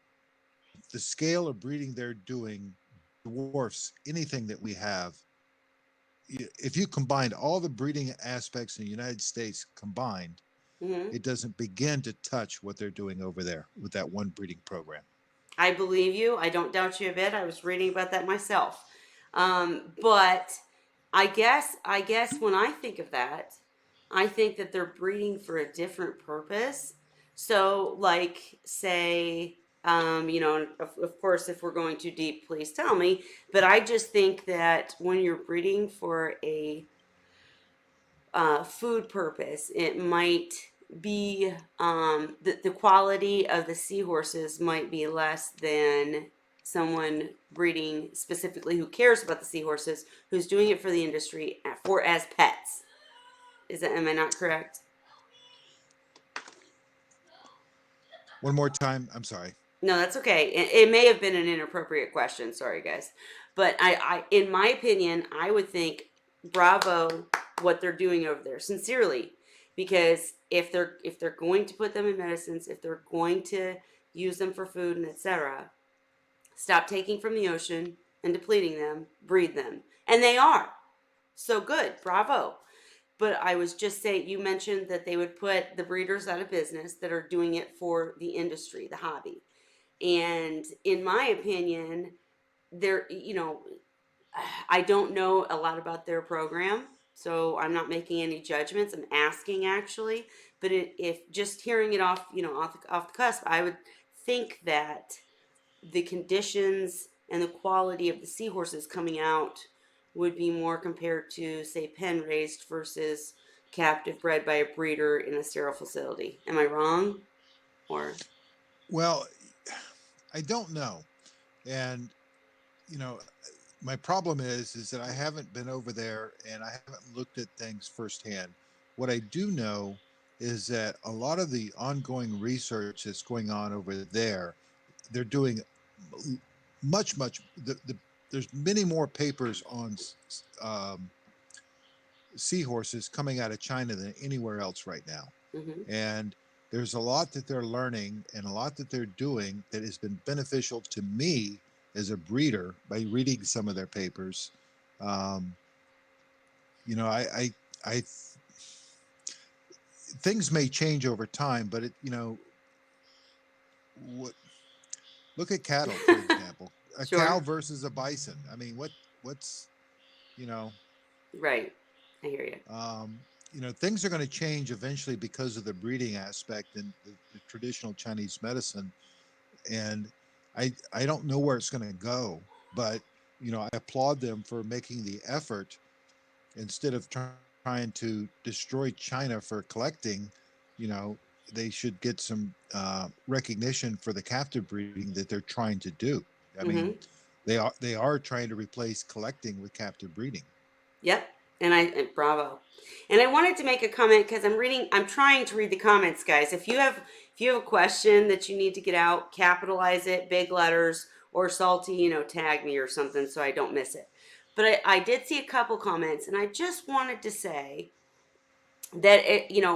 the scale of breeding they're doing dwarfs anything that we have. If you combined all the breeding aspects in the United States combined, Mm-hmm. it doesn't begin to touch what they're doing over there with that one breeding program. I believe you. I don't doubt you a bit. I was reading about that myself. But I guess when I think of that, I think that they're breeding for a different purpose. So, like, say. Of course, if we're going too deep, please tell me. But I just think that when you're breeding for a food purpose, it might be the quality of the seahorses might be less than someone breeding specifically who cares about the seahorses, who's doing it for the industry for as pets. Am I not correct? One more time. I'm sorry. No, that's okay. It may have been an inappropriate question. Sorry, guys. But in my opinion, I would think bravo what they're doing over there, sincerely, because if they're going to put them in medicines, if they're going to use them for food and etc., stop taking from the ocean and depleting them, breed them, and they are so good. Bravo. But I was just saying, you mentioned that they would put the breeders out of business that are doing it for the industry, the hobby. And in my opinion, there, I don't know a lot about their program, so I'm not making any judgments. I'm asking actually, but if just hearing it off, off the cusp, I would think that the conditions and the quality of the seahorses coming out would be more compared to, say, pen raised versus captive bred by a breeder in a sterile facility. Am I wrong? Or Well, I don't know. And, you know, my problem is that I haven't been over there and I haven't looked at things firsthand. What I do know is that a lot of the ongoing research that's going on over there, they're doing much. There's many more papers on um, seahorses coming out of China than anywhere else right now. mm-hmm, And there's a lot that they're learning and a lot that they're doing that has been beneficial to me as a breeder by reading some of their papers. Um, you know, I things may change over time, but what, look at cattle, for example, a cow sure, versus a bison. I mean, what's, you know, right. I hear you. um, things are going to change eventually because of the breeding aspect and the traditional Chinese medicine. And I don't know where it's going to go, but I applaud them for making the effort instead of trying to destroy China for collecting. You know, they should get some recognition for the captive breeding that they're trying to do. I mean, Mm-hmm. they are trying to replace collecting with captive breeding. Yep. Bravo. And I wanted to make a comment because I'm trying to read the comments, guys. If you have a question that you need to get out, capitalize it, big letters, or salty, tag me or something so I don't miss it. But I did see a couple comments, and I just wanted to say that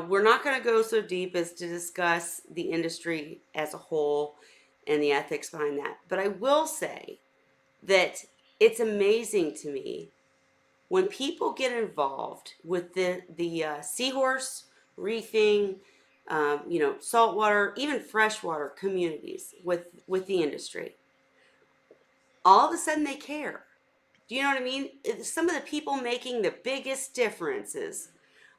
we're not going to go so deep as to discuss the industry as a whole and the ethics behind that. But I will say that it's amazing to me when people get involved with the seahorse reefing, saltwater, even freshwater communities with the industry, all of a sudden they care. Do you know what I mean? Some of the people making the biggest differences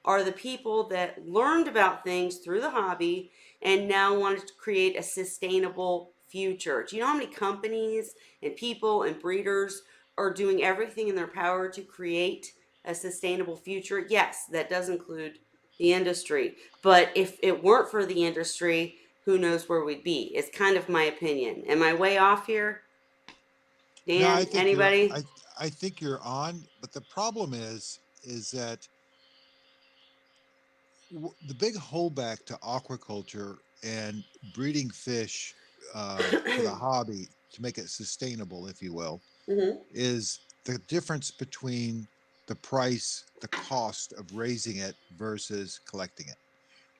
are the people that learned about things through the hobby and now want to create a sustainable future. Do you know how many companies and people and breeders are doing everything in their power to create a sustainable future? Yes, that does include the industry. But if it weren't for the industry, who knows where we'd be? It's kind of my opinion. Am I way off here? No, I Dan, think you're anybody? I think you're on, but the problem is that the big holdback to aquaculture and breeding fish for the hobby to make it sustainable, if you will, Mm-hmm. is the difference between the price, the cost of raising it versus collecting it.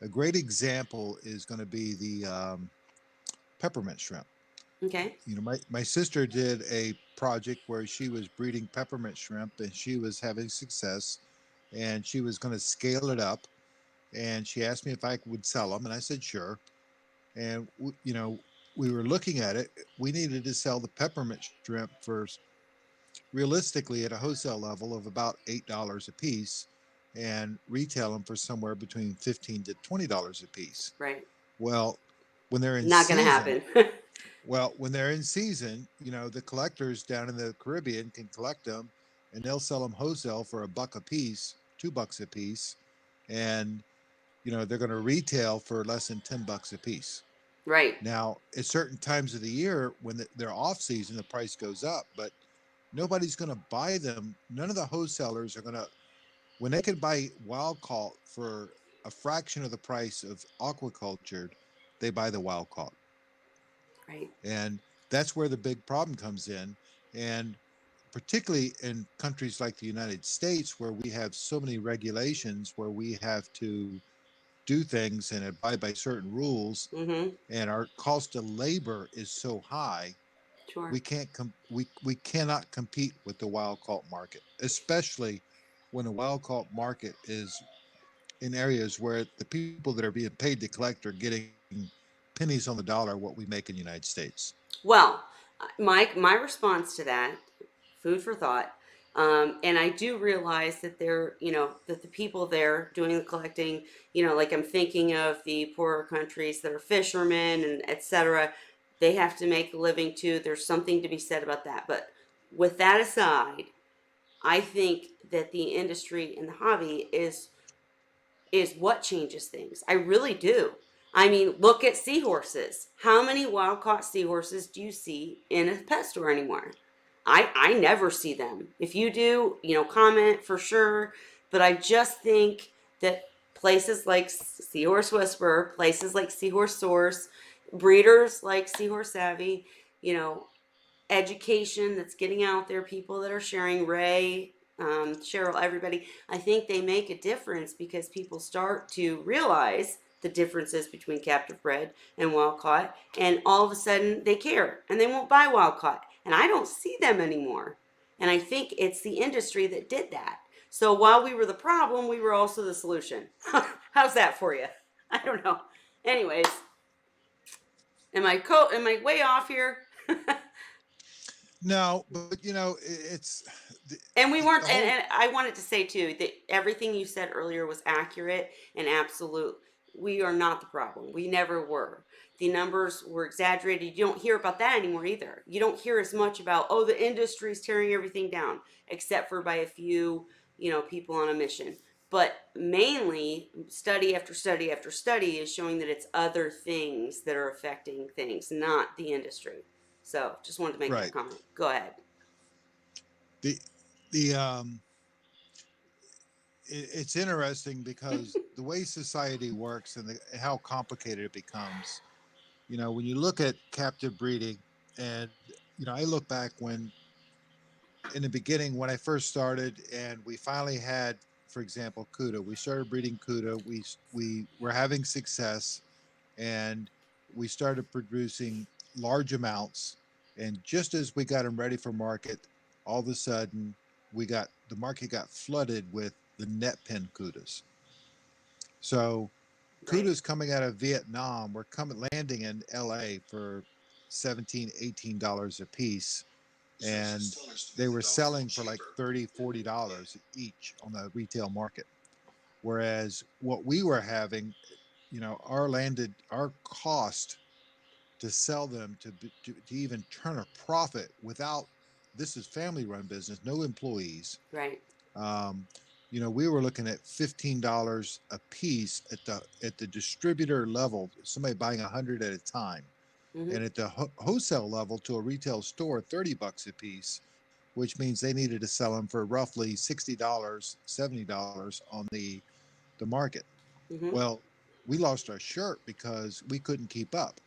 A great example is going to be the peppermint shrimp. Okay. My sister did a project where she was breeding peppermint shrimp and she was having success and she was going to scale it up. And she asked me if I would sell them, and I said sure. And we were looking at it. We needed to sell the peppermint shrimp for realistically at a wholesale level of about $8 a piece, and retail them for somewhere between $15 to $20 a piece. Right. Well, when they're in Not gonna season, happen. Well, when they're in season, the collectors down in the Caribbean can collect them, and they'll sell them wholesale for $1 a piece, $2 a piece, and they're going to retail for less than $10 a piece. Right, Now, at certain times of the year when they're off season, the price goes up, but nobody's going to buy them. None of the wholesalers are going to, when they can buy wild caught for a fraction of the price of aquacultured, they buy the wild caught. right. And that's where the big problem comes in. And particularly in countries like the United States, where we have so many regulations, where we have to do things and abide by certain rules, Mm-hmm. and our cost of labor is so high, Sure. we cannot compete with the wild caught market, especially when the wild caught market is in areas where the people that are being paid to collect are getting pennies on the dollar what we make in the United States. Well, Mike, my response to that, food for thought. And I do realize that that the people there doing the collecting, like I'm thinking of the poorer countries that are fishermen and etc. They have to make a living too. There's something to be said about that. But with that aside, I think that the industry and the hobby is what changes things. I really do. I mean, look at seahorses. How many wild caught seahorses do you see in a pet store anymore? I never see them. If you do, comment for sure. But I just think that places like Seahorse Whisperer, places like Seahorse Source, breeders like Seahorse Savvy, you know, education that's getting out there, people that are sharing, Ray, Cheryl, everybody. I think they make a difference because people start to realize the differences between captive bred and wild caught, and all of a sudden they care and they won't buy wild caught. And I don't see them anymore. And I think it's the industry that did that. So while we were the problem, we were also the solution. How's that for you? I don't know. Anyways, am I way off here? No, but it's And we the weren't, whole and I wanted to say too that everything you said earlier was accurate and absolute. We are not the problem. We never were. The numbers were exaggerated. You don't hear about that anymore either. You don't hear as much about, oh, the industry's tearing everything down, except for by a few, people on a mission. But mainly, study after study after study is showing that it's other things that are affecting things, not the industry. So just wanted to make that right. comment. Go ahead. The the um it's interesting because the way society works and how complicated it becomes. When you look at captive breeding, and I look back when in the beginning when I first started, and we finally had, for example, Cuda. We started breeding Cuda. We were having success, and we started producing large amounts. And just as we got them ready for market, all of a sudden the market got flooded with the net pen Cudas. So Right. Cudas coming out of Vietnam were coming landing in LA for 17, $18 a piece, and they were selling for like 30, $40 each on the retail market. Whereas what we were having, our cost to sell them to even turn a profit without, this is family run business, no employees. Right. Um, we were looking at $15 a piece at the distributor level, somebody buying 100 at a time, Mm-hmm. and at the wholesale level to a retail store, $30 a piece, which means they needed to sell them for roughly $60, $70 on the market. Mm-hmm. Well, we lost our shirt because we couldn't keep up.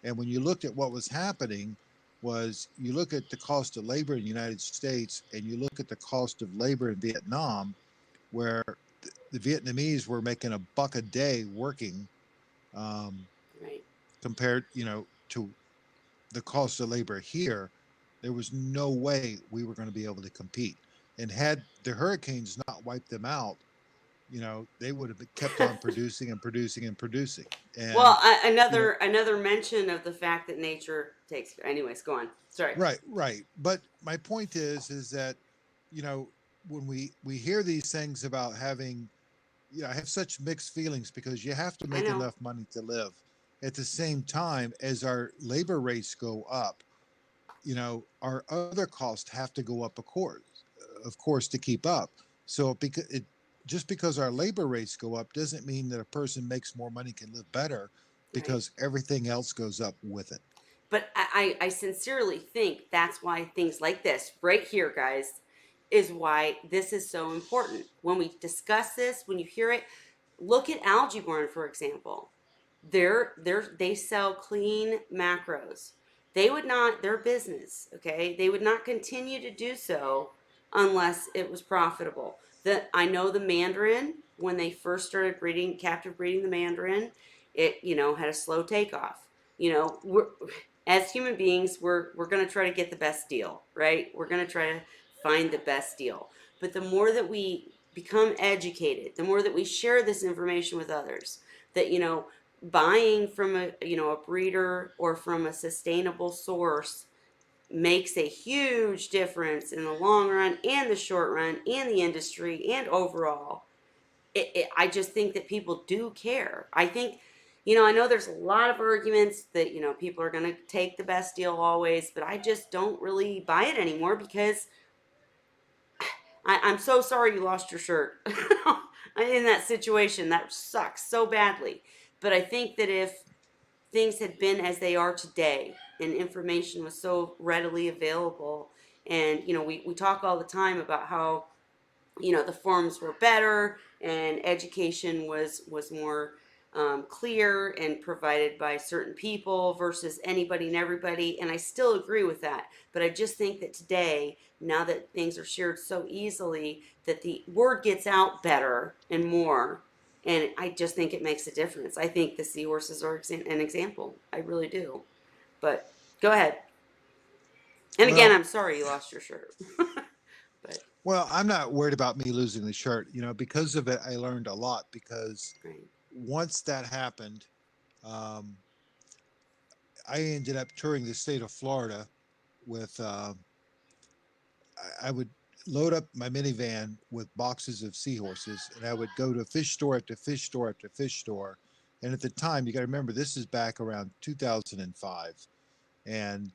And when you looked at what was happening, was you look at the cost of labor in the United States and you look at the cost of labor in Vietnam, where the Vietnamese were making $1 a day working, um, Right. compared, to the cost of labor here. There was no way we were going to be able to compete. And had the hurricanes not wiped them out, they would have kept on producing and producing and producing. Well, And you know, another mention of the fact that nature takes. Anyways, go on. Sorry. right. But my point is that you know when we hear these things about having, I have such mixed feelings because you have to I make know. enough money to live, at the same time as our labor rates go up, our other costs have to go up, of course, to keep up. So just because our labor rates go up doesn't mean that a person makes more money can live better, Right. because everything else goes up with it. But I sincerely think that's why things like this, right here, guys, is why this is so important. When we discuss this, when you hear it, look at algae born, for example. They sell clean macros. They would not, their business, okay, they would not continue to do so unless it was profitable. I know the Mandarin, when they first started breeding, captive breeding the Mandarin, it, had a slow takeoff. As human beings, we're going to try to get the best deal, right? We're going to try to find the best deal. But the more that we become educated, the more that we share this information with others, that buying from a breeder or from a sustainable source makes a huge difference in the long run and the short run and the industry and overall. I just think that people do care. I think, I know there's a lot of arguments that, people are going to take the best deal always, but I just don't really buy it anymore because I'm so sorry you lost your shirt in that situation. That sucks so badly. But I think that if things had been as they are today and information was so readily available, and, we talk all the time about how the forms were better and education was more clear and provided by certain people versus anybody and everybody, and I still agree with that. But I just think that today, now that things are shared so easily, that the word gets out better and more, and I just think it makes a difference. I think the seahorses are an example. I really do. But go ahead. And again, Well, I'm sorry you lost your shirt. But well, I'm not worried about me losing the shirt. Because of it, I learned a lot. Because right. once that happened, um, I ended up touring the state of Florida with. I would load up my minivan with boxes of seahorses, and I would go to fish store after fish store after fish store. And at the time, you got to remember, this is back around 2005, and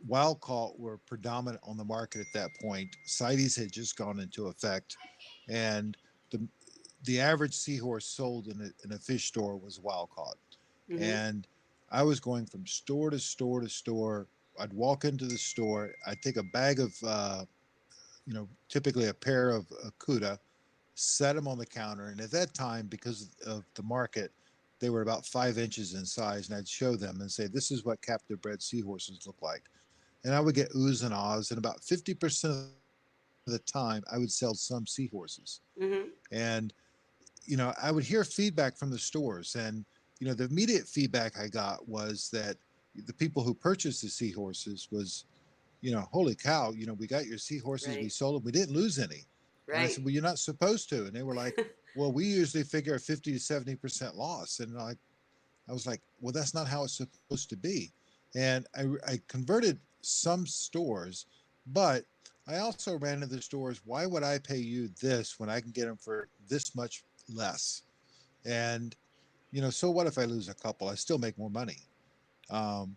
wild caught were predominant on the market at that point. CITES had just gone into effect, and the the average seahorse sold in a fish store was wild caught. Mm-hmm. And I was going from store to store to store. I'd walk into the store. I'd take a bag of, typically a pair of Cuda, set them on the counter. And at that time, because of the market, they were about 5 inches in size. And I'd show them and say, this is what captive bred seahorses look like. And I would get oohs and ahs. And about 50% of the time, I would sell some seahorses. Mm-hmm. And I would hear feedback from the stores, and the immediate feedback I got was that the people who purchased the seahorses was, holy cow, we got your seahorses, we Right. sold them, we didn't lose any. And I Right. said, well, you're not supposed to. And they were like, well, we usually figure a 50 to 70% loss. And I was like, well, that's not how it's supposed to be. And I converted some stores, but I also ran into the stores. Why would I pay you this when I can get them for this much less? And, so what if I lose a couple? I still make more money. Um,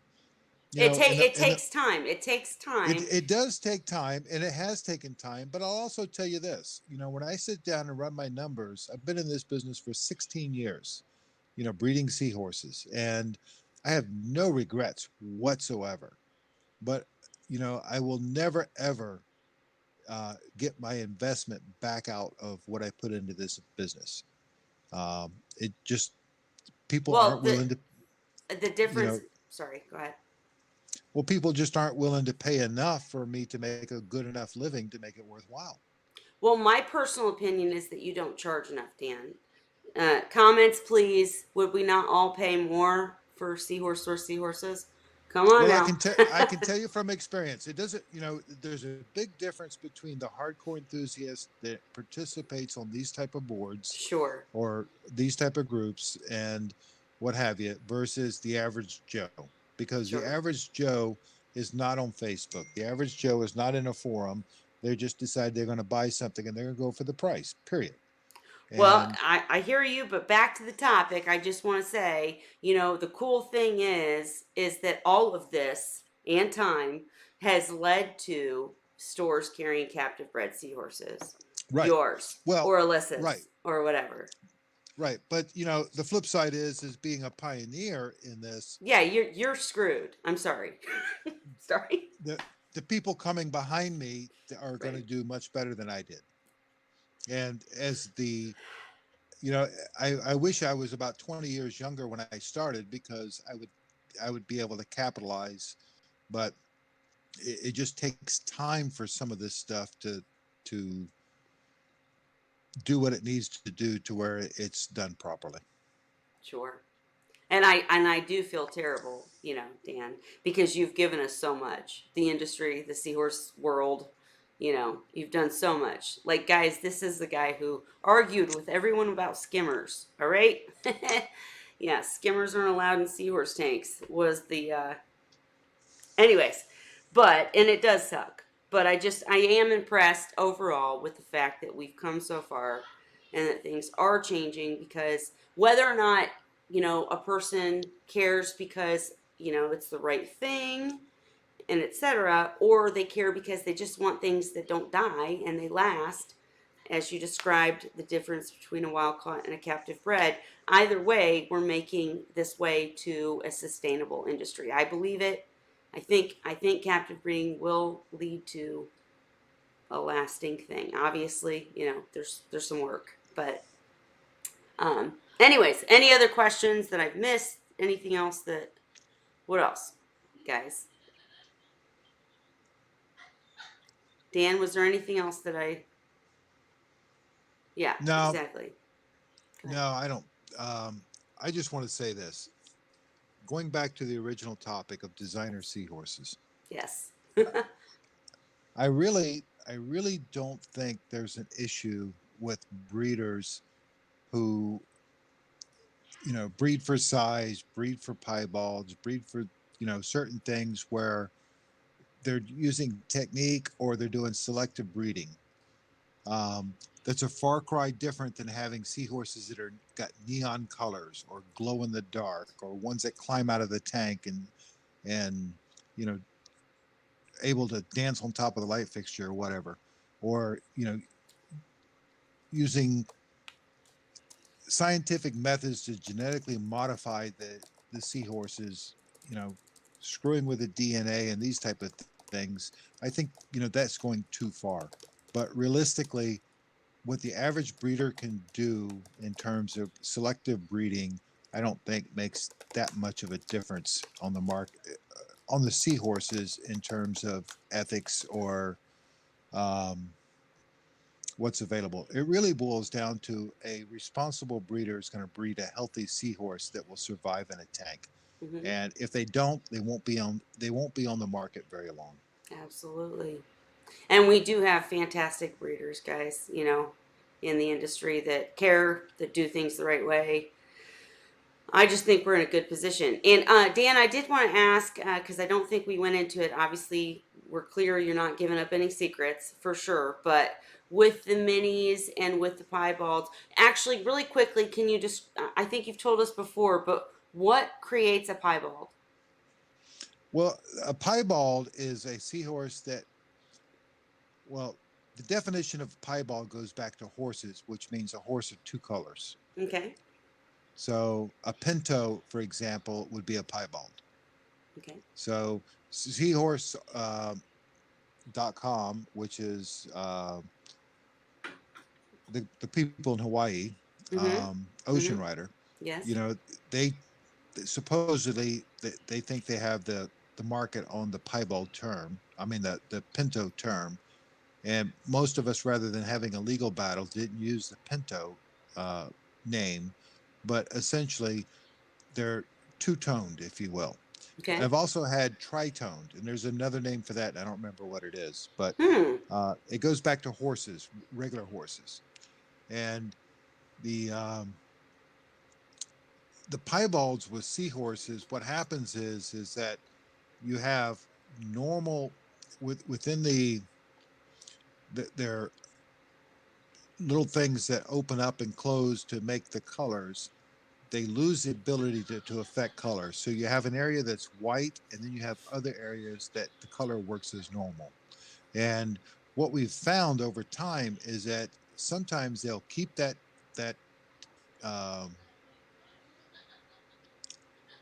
It takes time. It takes it, time. it does take time, and it has taken time, but I'll also tell you this, when I sit down and run my numbers, I've been in this business for 16 years, breeding seahorses, and I have no regrets whatsoever. But, I will never, ever get my investment back out of what I put into this business. It just, people Well, aren't the willing to, the you difference. know, Sorry. Go ahead. well, people just aren't willing to pay enough for me to make a good enough living to make it worthwhile. Well, my personal opinion is that you don't charge enough, Dan. Comments, please. Would we not all pay more for seahorse or seahorses? Come on Well, now. I can tell you from experience. It doesn't. There's a big difference between the hardcore enthusiast that participates on these type of boards Sure. or these type of groups and what have you, versus the average Joe. Because the Sure. average Joe is not on Facebook. The average Joe is not in a forum. They just decide they're going to buy something and they're going to go for the price. Period. Well, And I hear you, but back to the topic, I just want to say, the cool thing is that all of this and time has led to stores carrying captive bred seahorses. right, Yours well, or right, Alyssa's or whatever. right. But the flip side is being a pioneer in this. Yeah, you're screwed. I'm sorry. Sorry. The the people coming behind me are going to Right. do much better than I did. And as the you know, I wish I was about 20 years younger when I started because I would be able to capitalize, but it just takes time for some of this stuff to do what it needs to do to where it's done properly. Sure. And I do feel terrible, Dan, because you've given us so much. The industry, the seahorse world, you've done so much. Like, guys, this is the guy who argued with everyone about skimmers. All right. Yeah, skimmers aren't allowed in seahorse tanks. Was the anyways, and it does suck. But I am impressed overall with the fact that we've come so far and that things are changing, because whether or not, a person cares because, it's the right thing and etc., or they care because they just want things that don't die and they last, as you described the difference between a wild caught and a captive bred. Either way, we're making this way to a sustainable industry. I believe it. I think captive breeding will lead to a lasting thing. Obviously, there's some work, but anyways, any other questions that I've missed? Anything else that what else, guys? Dan, was there anything else that I yeah, No, exactly. Go ahead. no, I don't. I just want to say this. Going back to the original topic of designer seahorses, Yes. I really don't think there's an issue with breeders who breed for size, breed for piebalds, breed for certain things where they're using technique or they're doing selective breeding. That's a far cry different than having seahorses that are got neon colors or glow in the dark, or ones that climb out of the tank and you know able to dance on top of the light fixture or whatever, or using scientific methods to genetically modify the seahorses, you know, screwing with the DNA and these type of things. I think that's going too far. But realistically, what the average breeder can do in terms of selective breeding, I don't think makes that much of a difference on the market on the seahorses in terms of ethics or um, what's available. It really boils down to a responsible breeder is going to breed a healthy seahorse that will survive in a tank. Hmm. And if they don't, they won't be on the market very long. Absolutely. And we do have fantastic breeders, guys, in the industry that care, that do things the right way. I just think we're in a good position. And Dan, I did want to ask, because I don't think we went into it. Obviously, we're clear you're not giving up any secrets for sure. But with the minis and with the piebalds, actually, really quickly, can you just, I think you've told us before, but what creates a piebald? Well, a piebald is a seahorse that, well, the definition of piebald goes back to horses, which means a horse of two colors. Okay. So a pinto, for example, would be a piebald. Okay. So seahorse.com, which is the people in Hawaii, Mm-hmm. Ocean Mm-hmm. Rider, Yes. you know, they supposedly they think they have the market on the piebald term. I mean the pinto term, and most of us, rather than having a legal battle, didn't use the pinto uh, name, but essentially they're two-toned, if you will. Okay. I've also had tritoned, and there's another name for that, and I don't remember what it is, but Hmm. it goes back to horses, regular horses, and the the piebalds with seahorses. What happens is that you have normal within their little things that open up and close to make the colors, they lose the ability to affect color. So you have an area that's white, and then you have other areas that the color works as normal. And what we've found over time is that sometimes they'll keep that um,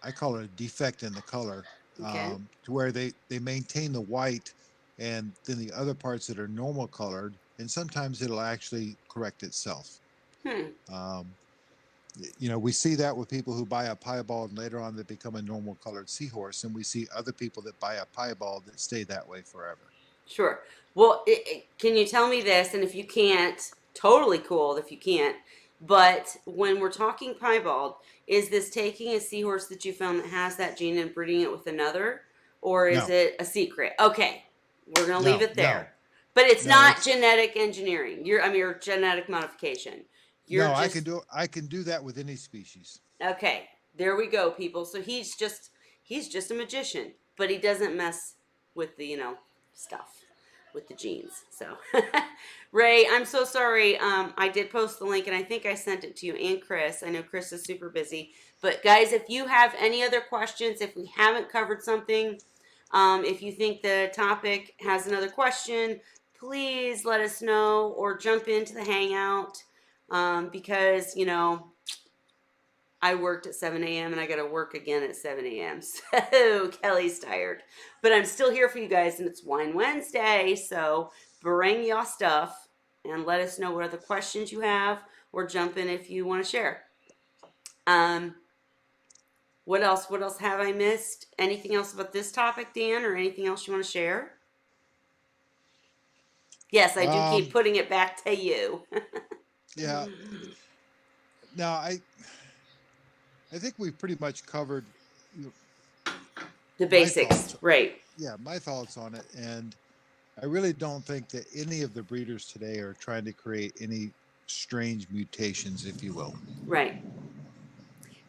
I call it a defect in the color, Okay. to where they maintain the white, and then the other parts that are normal colored, and sometimes it'll actually correct itself. Hmm. Um, we see that with people who buy a piebald and later on they become a normal colored seahorse, and we see other people that buy a piebald that stay that way forever. Sure. Well, can you tell me this? And if you can't, totally cool if you can't. But when we're talking piebald, is this taking a seahorse that you found that has that gene and breeding it with another? Or is No, it a secret? Okay, we're going to leave no, it no, there. But it's no. not It's genetic engineering. Or genetic modification. You're no. just I can do that with any species. Okay, there we go, people. So he's just a magician, but he doesn't mess with the stuff with the genes. So Ray, I'm so sorry. I did post the link and I think I sent it to you and Chris. I know Chris is super busy, but guys, if you have any other questions, if we haven't covered something, if you think the topic has another question, please let us know or jump into the hangout because I worked at 7 a.m. and I got to work again at 7 a.m. So Kelly's tired. But I'm still here for you guys, and it's Wine Wednesday. So bring y'all stuff and let us know what other questions you have or jump in if you want to share. Um, what else? What else have I missed? Anything else about this topic, Dan, or anything else you want to share? Yes, I do keep Um, putting it back to you. yeah. Now I think we've pretty much covered, you know, The my basics, thoughts. right? Yeah, my thoughts on it, and I really don't think that any of the breeders today are trying to create any strange mutations, if you will. Right.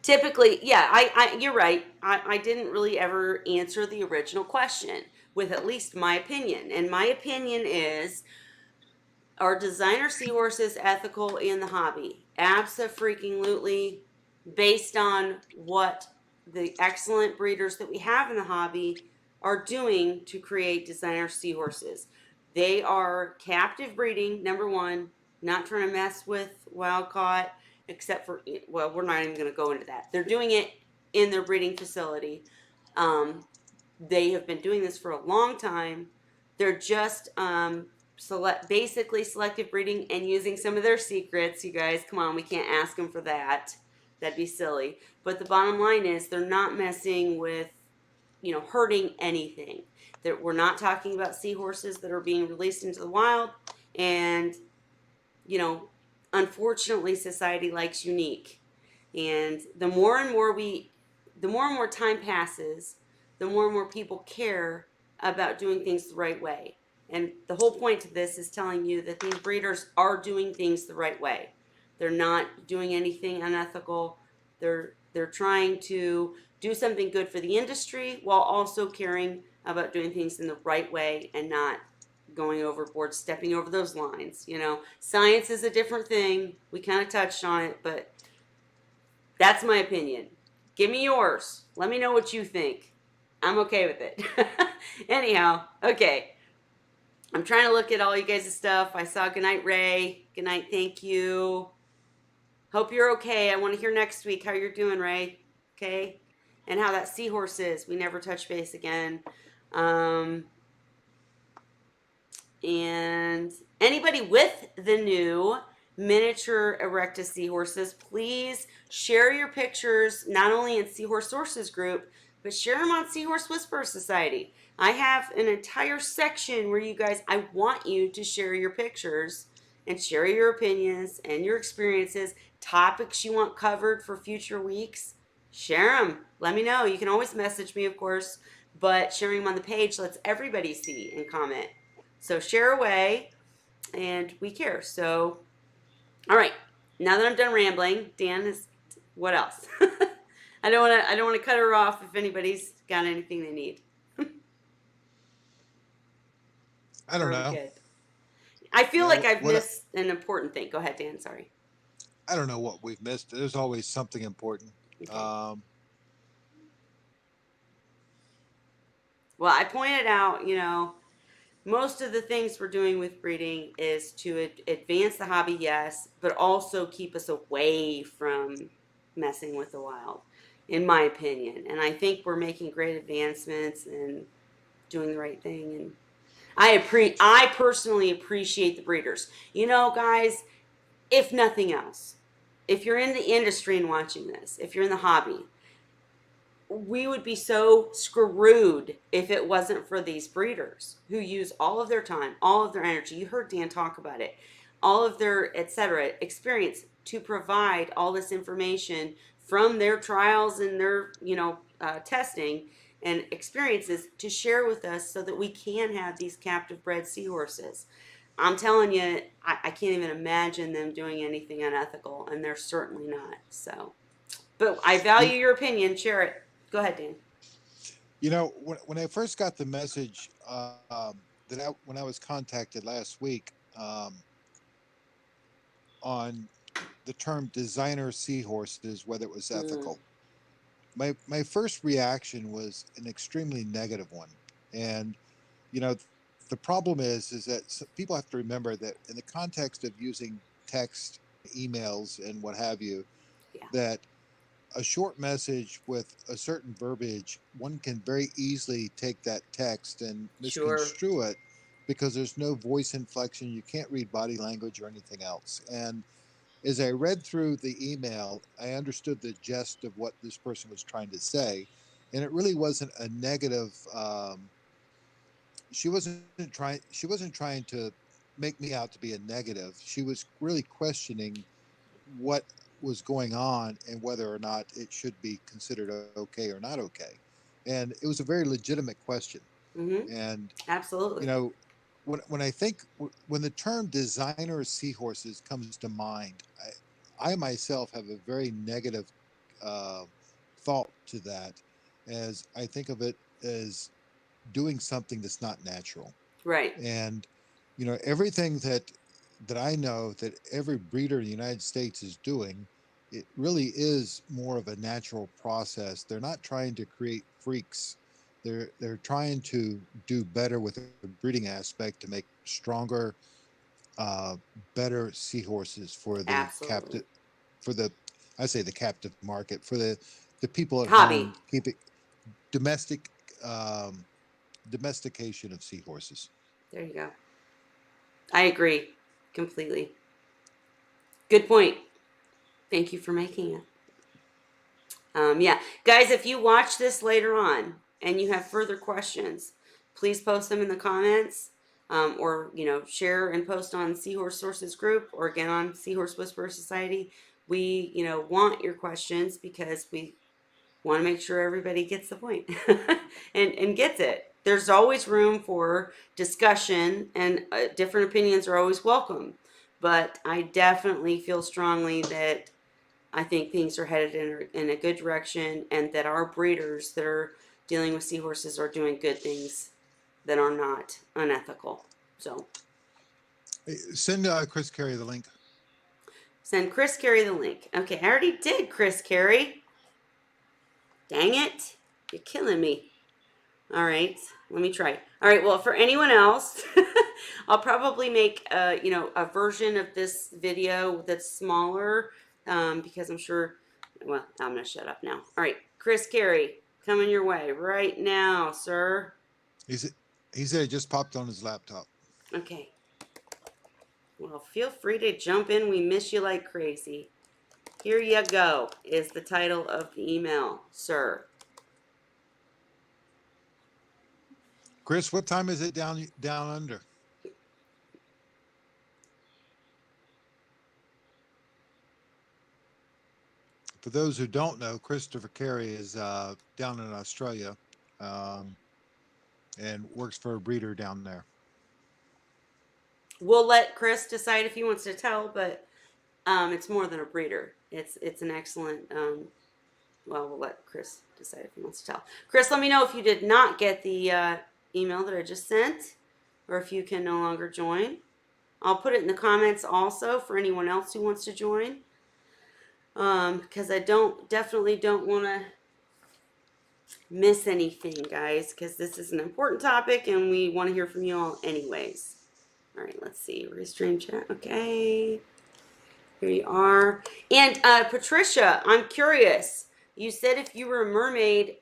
Typically, yeah, you're right. I didn't really ever answer the original question with at least my opinion. And my opinion is, are designer seahorses ethical in the hobby? Abso-freaking-lutely, based on what the excellent breeders that we have in the hobby are doing to create designer seahorses. They are captive breeding, number one, not trying to mess with wild caught, except for, well, we're not even going to go into that. They're doing it in their breeding facility. Um, they have been doing this for a long time. They're just basically selective breeding and using some of their secrets. You guys, come on, we can't ask them for that. That'd be silly. But the bottom line is they're not messing with, hurting anything. That we're not talking about seahorses that are being released into the wild, and you know, unfortunately, society likes unique. And the more and more time passes, the more and more people care about doing things the right way. And the whole point to this is telling you that these breeders are doing things the right way. They're not doing anything unethical. They're trying to do something good for the industry while also caring about doing things in the right way and not going overboard, stepping over those lines. Science is a different thing. We kind of touched on it, but that's my opinion. Give me yours. Let me know what you think. I'm okay with it. Anyhow, okay. I'm trying to look at all you guys' stuff. I saw Goodnight Ray. Goodnight, thank you. Hope you're okay. I want to hear next week how you're doing, Ray. Okay? And how that seahorse is. We never touch base again. Um, And anybody with the new miniature Erectus seahorses, please share your pictures not only in Seahorse Sources group, but share them on Seahorse Whisperer Society. I have an entire section where I want you to share your pictures and share your opinions and your experiences, topics you want covered for future weeks. Share them. Let me know. You can always message me, of course, but sharing them on the page lets everybody see and comment. So share away, and we care. So, all right. Now that I'm done rambling, Dan is. What else? I don't want to. I don't want to cut her off if anybody's got anything they need. I don't Are we know. good? I feel Yeah, like I've what missed an important thing. Go ahead, Dan. Sorry. I don't know what we've missed. There's always something important. Okay. Um, Well, I pointed out, most of the things we're doing with breeding is to advance the hobby, yes, but also keep us away from messing with the wild, in my opinion. And I think we're making great advancements and doing the right thing. And I personally appreciate the breeders. Guys, if nothing else, if you're in the industry and watching this, if you're in the hobby, we would be so screwed if it wasn't for these breeders who use all of their time, all of their energy. You heard Dan talk about it, all of their etc. experience to provide all this information from their trials and their testing and experiences to share with us so that we can have these captive bred seahorses. I'm telling you, I can't even imagine them doing anything unethical, and they're certainly not. So, but I you, value your opinion. Share it. Go ahead, Dan. when I first got the message when I was contacted last week on the term designer seahorses, whether it was Mm, ethical, my first reaction was an extremely negative one. And you know, the problem is that people have to remember that in the context of using text, emails, and what have you, yeah, that a short message with a certain verbiage, one can very easily take that text and sure. misconstrue it because there's no voice inflection. You can't read body language or anything else. And as I read through the email, I understood the gist of what this person was trying to say. And it really wasn't a negative. She wasn't trying to make me out to be a negative. She was really questioning what was going on and whether or not it should be considered okay or not okay. And it was a very legitimate question. Mm-hmm. And you Absolutely. know, when I think when the term designer seahorses comes to mind, I myself have a very negative uh, thought to that, as I think of it as doing something that's not natural. Right. And everything that I know that every breeder in the United States is doing, it really is more of a natural process. They're not trying to create freaks. They're trying to do better with the breeding aspect to make stronger, uh, better seahorses for the Absolutely. captive, for the I say the captive market, for the people at Hobby. home, keep it domestic, um, domestication of seahorses. There you go. I agree completely. Good point. Thank you for making it. Yeah, guys, if you watch this later on and you have further questions, please post them in the comments, or share and post on Seahorse Sources group, or again on Seahorse Whisperer Society. We want your questions because we want to make sure everybody gets the point and gets it. There's always room for discussion, and different opinions are always welcome. But I definitely feel strongly that I think things are headed in a good direction, and that our breeders that are dealing with seahorses are doing good things that are not unethical. So Hey, send Chris Carey the link. send Chris Carey the link. Okay, I already did, Chris Carey. Dang it. You're killing me. All right, let me try. All right, well, for anyone else, I'll probably make a version of this video that's smaller, because I'm sure. Well, I'm gonna shut up now. All right, Chris Carey, coming your way right now, sir. He's he said it just popped on his laptop. Okay. Well, feel free to jump in. We miss you like crazy. Here you go. Is the title of the email, sir. Chris, what time is it down under? For those who don't know, Christopher Carey is down in Australia, um, and works for a breeder down there. We'll let Chris decide if he wants to tell, but it's more than a breeder. It's an excellent. Well, we'll let Chris decide if he wants to tell. Chris, let me know if you did not get the email that I just sent, or if you can no longer join. I'll put it in the comments also for anyone else who wants to join. Because I definitely don't want to miss anything, guys, because this is an important topic and we want to hear from you all anyways. All right, let's see. Restream chat. Okay. Here you are. And Patricia, I'm curious. You said if you were a mermaid,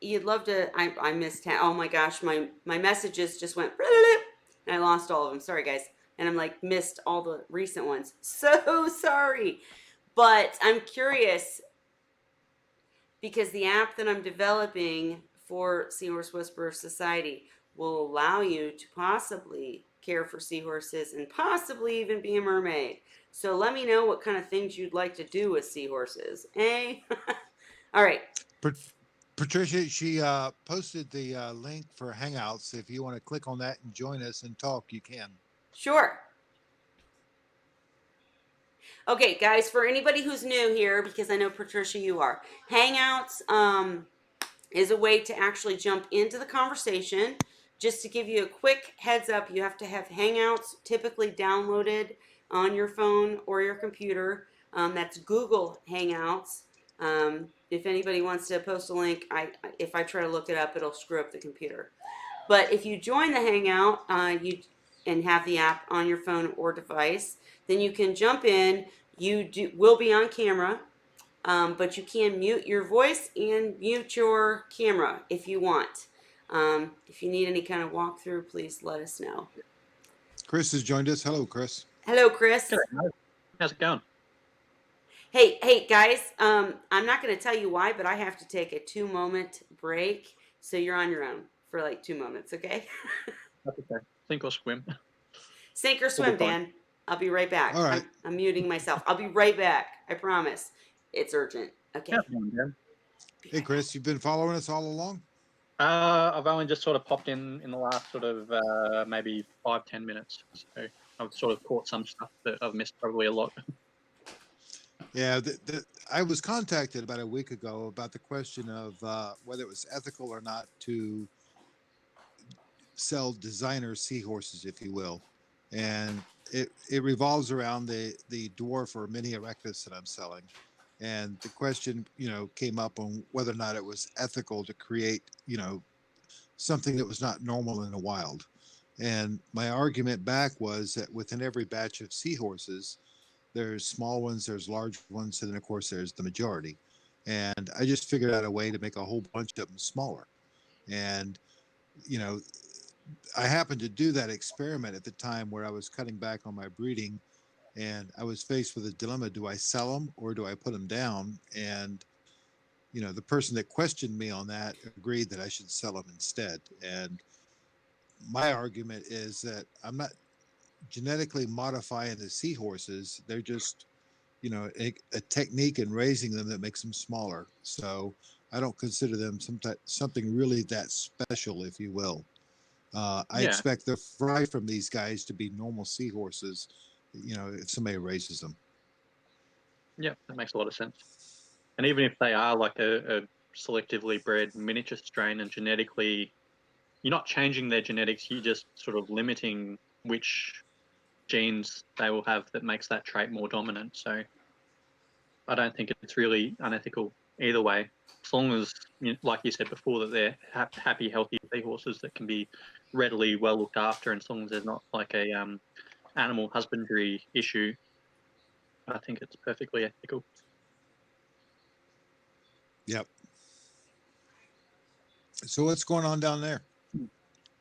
you'd love to. I missed. Oh my gosh, my messages just went and I lost all of them. Sorry, guys. And I'm like missed all the recent ones. So sorry. But I'm curious because the app that I'm developing for Seahorse Whisperer Society will allow you to possibly care for seahorses and possibly even be a mermaid. So let me know what kind of things you'd like to do with seahorses. Eh? All right. Patricia, she posted the link for Hangouts. If you want to click on that and join us and talk, you can. Sure. Okay, guys, for anybody who's new here, because I know Patricia, you are, Hangouts is a way to actually jump into the conversation. Just to give you a quick heads up, you have to have Hangouts typically downloaded on your phone or your computer. That's Google Hangouts. If anybody wants to post a link, if I try to look it up, it'll screw up the computer. But if you join the Hangout, and have the app on your phone or device, then you can jump in. Will be on camera, but you can mute your voice and mute your camera if you want. If you need any kind of walkthrough, please let us know. Chris has joined us. Hello, Chris. Hello, Chris. G'day, how's it going? Hey, guys. I'm not going to tell you why, but I have to take a 2-moment break, so you're on your own for like 2 moments, okay? That's okay. Sink or swim. Sink or swim, Dan. I'll be right back. All right. I'm muting myself. I'll be right back. I promise. It's urgent. Okay. How's it going, Dan? Hey, Chris, you've been following us all along? I've only just sort of popped in the last sort of maybe 5-10 minutes. So I've sort of caught some stuff that I've missed probably a lot. Yeah, I was contacted about a week ago about the question of whether it was ethical or not to sell designer seahorses, if you will. And it revolves around the dwarf or mini erectus that I'm selling. And the question, came up on whether or not it was ethical to create, something that was not normal in the wild. And my argument back was that within every batch of seahorses, there's small ones, there's large ones, and then of course there's the majority. And I just figured out a way to make a whole bunch of them smaller. And, I happened to do that experiment at the time where I was cutting back on my breeding, and I was faced with a dilemma: do I sell them or do I put them down? And the person that questioned me on that agreed that I should sell them instead. And my argument is that I'm not genetically modifying the seahorses; they're just a technique in raising them that makes them smaller. So I don't consider them something really that special, if you will. I Yeah, expect the fry from these guys to be normal seahorses, if somebody raises them. yeah, that makes a lot of sense. And even if they are like a selectively bred miniature strain and genetically, you're not changing their genetics, you're just sort of limiting which genes they will have that makes that trait more dominant. So I don't think it's really unethical either way, as long as, like you said before, that they're happy, healthy seahorses that can be readily well looked after, and as long as there's not like a animal husbandry issue, I think it's perfectly ethical. Yep. So what's going on down there?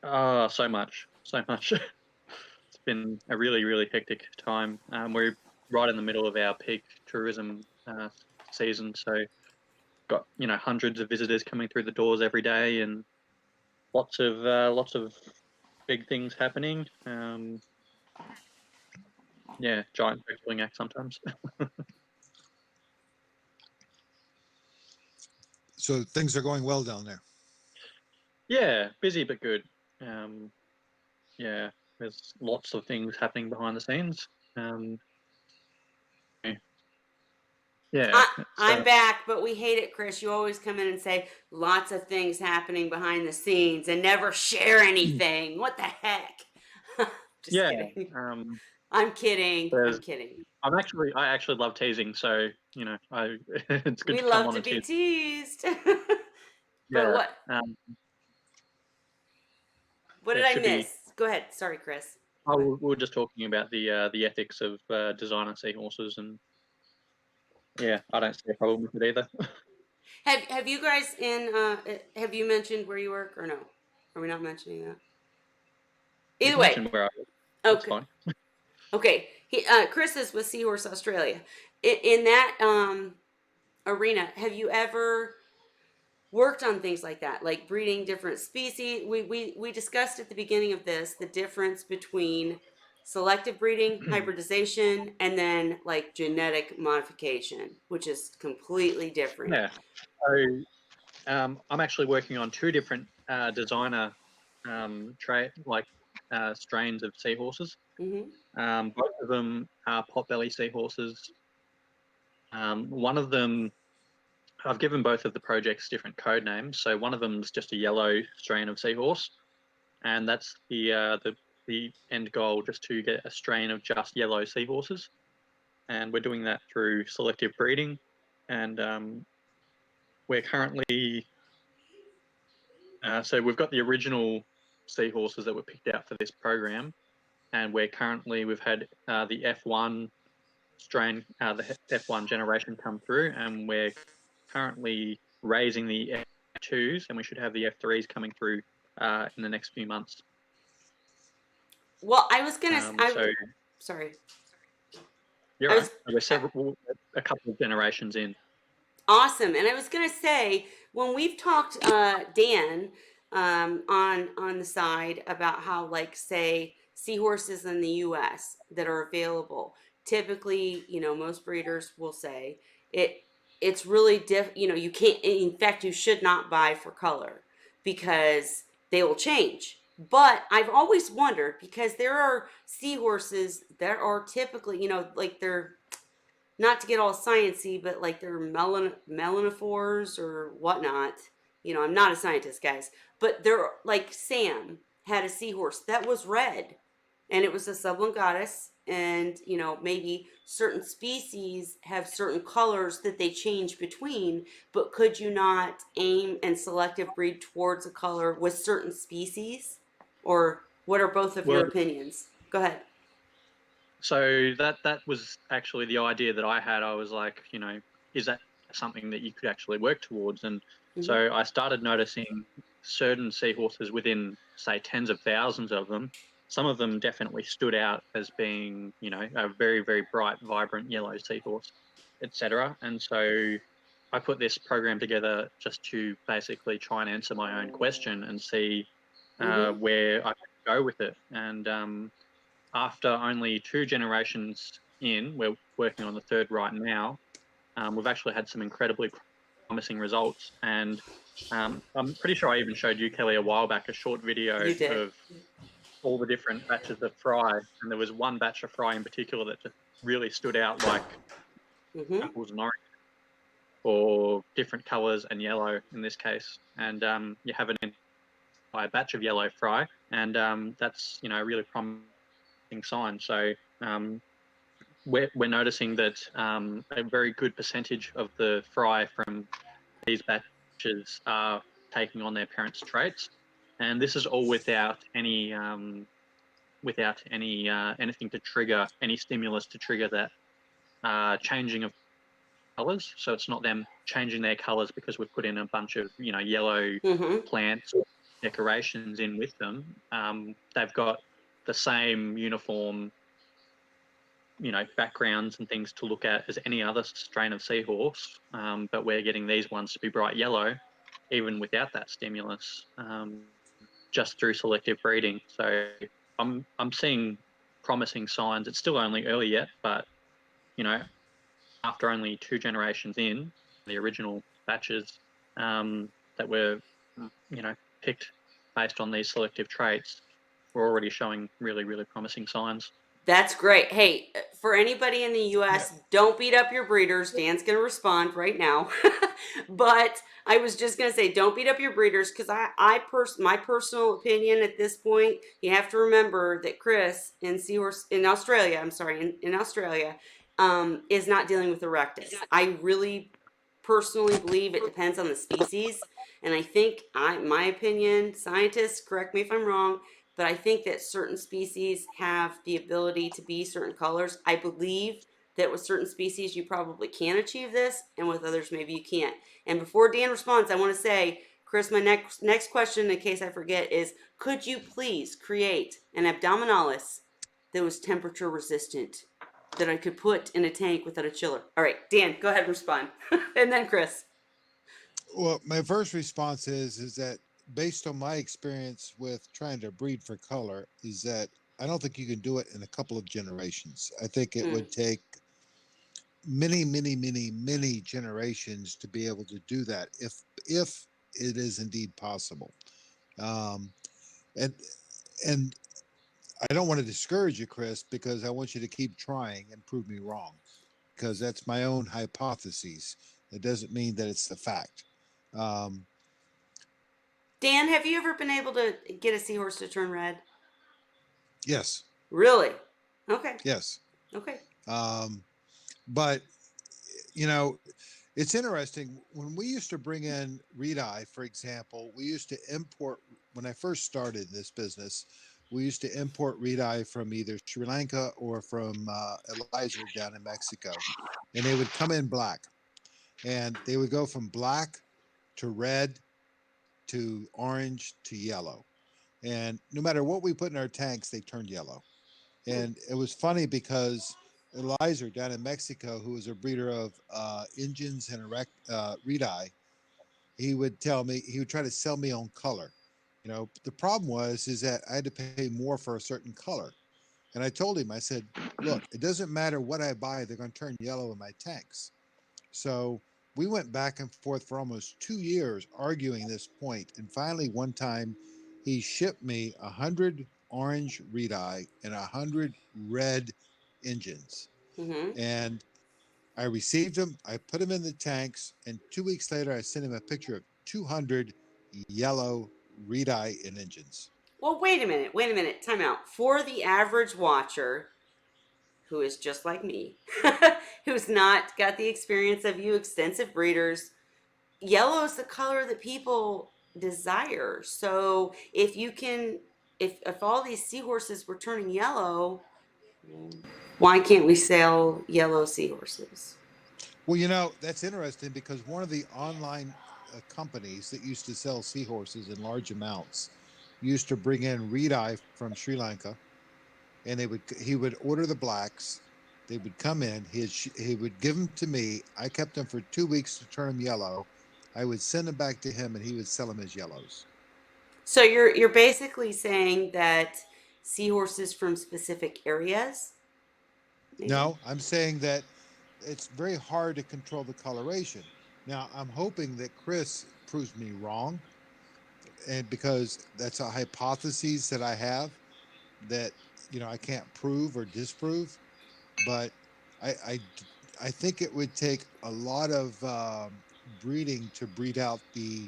So much. It's been a really, really hectic time. We're right in the middle of our peak tourism season, so got hundreds of visitors coming through the doors every day, and lots of big things happening. Yeah, giant wrestling act sometimes. So things are going well down there. Yeah, busy but good. Yeah, there's lots of things happening behind the scenes. Yeah, I'm back, but we hate it, Chris. You always come in and say lots of things happening behind the scenes and never share anything. What the heck? Just Yeah. kidding. I'm kidding. I'm there's kidding. I actually love teasing, so it's good We to come love on to and be tease. teased. But Yeah. what did There I should be. miss? Go ahead. Sorry, Chris. Oh, Go ahead. we were just talking about the ethics of designer seahorses, and yeah, I don't see a problem with it either. Have you guys have you mentioned where you work or no? Are we not mentioning that? You Either can way. mention where I live. That's Okay. fine. Okay. Chris is with Seahorse Australia. In that arena, have you ever worked on things like that, like breeding different species? We discussed at the beginning of this the difference between selective breeding, hybridization, and then like genetic modification, which is completely different. Yeah. So I'm actually working on two different designer strains of seahorses. Hmm. Both of them are potbelly seahorses. One of them, I've given both of the projects different code names. So one of them is just a yellow strain of seahorse, and that's the end goal, just to get a strain of just yellow seahorses. And we're doing that through selective breeding, and we're currently so we've got the original seahorses that were picked out for this program, and we've had the F1 strain, the F1 generation come through, and we're currently raising the F2s, and we should have the F3s coming through in the next few months. Well, I was gonna. So Sorry. you're I right. was We're a couple of generations in. awesome, and I was gonna say when we've talked, Dan, on the side about how, like, say, seahorses in the U.S. that are available. Typically, most breeders will say it. It's really diff. You can't. In fact, you should not buy for color because they will change. But I've always wondered because there are seahorses that are typically, like they're not to get all sciency, but like they're melanophores or whatnot. I'm not a scientist, guys, but they're like Sam had a seahorse that was red, and it was a sublime goddess. And maybe certain species have certain colors that they change between, but could you not aim and selective breed towards a color with certain species? Or what are both of Well, your opinions? Go ahead. so that was actually the idea that I had. I was like, is that something that you could actually work towards? And Hmm. so I started noticing certain seahorses within, say, tens of thousands of them. Some of them definitely stood out as being, a very, very bright, vibrant yellow seahorse, etc. And so I put this program together just to basically try and answer my own question and see Hmm. where I could go with it. And after only 2 generations in, we're working on the third right now. We've actually had some incredibly promising results, and I'm pretty sure I even showed you, Kelly, a while back, a short video You did. of all the different batches of fry, and there was one batch of fry in particular that just really stood out, like Hmm. apples and orange, or different colours and yellow in this case. And you have an entire batch of yellow fry, and that's a really promising sign. So we're noticing that a very good percentage of the fry from these batches are taking on their parents' traits, and this is all without any anything to trigger any stimulus to trigger that changing of colors. So it's not them changing their colors because we've put in a bunch of yellow Hmm. plants or decorations in with them. They've got the same uniform backgrounds and things to look at as any other strain of seahorse, but we're getting these ones to be bright yellow, even without that stimulus, just through selective breeding. So I'm seeing promising signs. It's still only early yet, but you know, after only 2 generations in the original batches that were picked based on these selective traits, we're already showing really, really promising signs. That's great. Hey, for anybody in the US, Yeah. don't beat up your breeders. Dan's going to respond right now. But I was just going to say, don't beat up your breeders because my personal opinion at this point, you have to remember that Chris in Seahorse in Australia, I'm sorry, in Australia, is not dealing with erectus. I really personally believe it depends on the species. And I think, my opinion, scientists, correct me if I'm wrong, but I think that certain species have the ability to be certain colors. I believe that with certain species you probably can achieve this, and with others maybe you can't. And before Dan responds, I want to say, Chris, my next question, in case I forget, is could you please create an abdominalis that was temperature resistant that I could put in a tank without a chiller? All right, Dan, go ahead and respond, and then Chris. Well, my first response is that based on my experience with trying to breed for color, is that I don't think you can do it in a couple of generations. I think it Mm, would take many, many, many, many generations to be able to do that, if it is indeed possible. Um, and and I don't want to discourage you, Chris, because I want you to keep trying and prove me wrong, because that's my own hypotheses. It doesn't mean that it's the fact. Um, Dan, have you ever been able to get a seahorse to turn red? yes, Really? Okay. yes. Okay. Um, but you know, it's interesting when we used to bring in reed eye, for example. We used to import when I first started this business. We used to import reed eye from either Sri Lanka or from Eliza down in Mexico, and they would come in black, and they would go from black to red to orange to yellow. And no matter what we put in our tanks, they turned yellow. Hmm. And it was funny because Eliza down in Mexico, who was a breeder of Indians and reed eye, he would tell me, he would try to sell me on color. The problem was is that I had to pay more for a certain color. And I told him, I said, look, it doesn't matter what I buy, they're going to turn yellow in my tanks. So we went back and forth for almost 2 years arguing this point. And finally, one time, he shipped me 100 orange reed eye and 100 red engines. Mm-hmm. And I received them, I put them in the tanks, and 2 weeks later, I sent him a picture of 200 yellow reed eye and engines. Well, wait a minute. Wait a minute. Time out. For the average watcher, who is just like me, who's not got the experience of you extensive breeders, yellow is the color that people desire. So if you can, if all these seahorses were turning yellow, why can't we sell yellow seahorses? Well, that's interesting because one of the online companies that used to sell seahorses in large amounts used to bring in reed eye from Sri Lanka, and he would order the blacks. They would come in. He would give them to me. I kept them for 2 weeks to turn them yellow. I would send them back to him, and he would sell them as yellows. So you're basically saying that seahorses from specific areas, maybe? No, I'm saying that it's very hard to control the coloration. Now, I'm hoping that Chris proves me wrong, and because that's a hypothesis that I have that I can't prove or disprove, but I I, I think it would take a lot of breeding to breed out the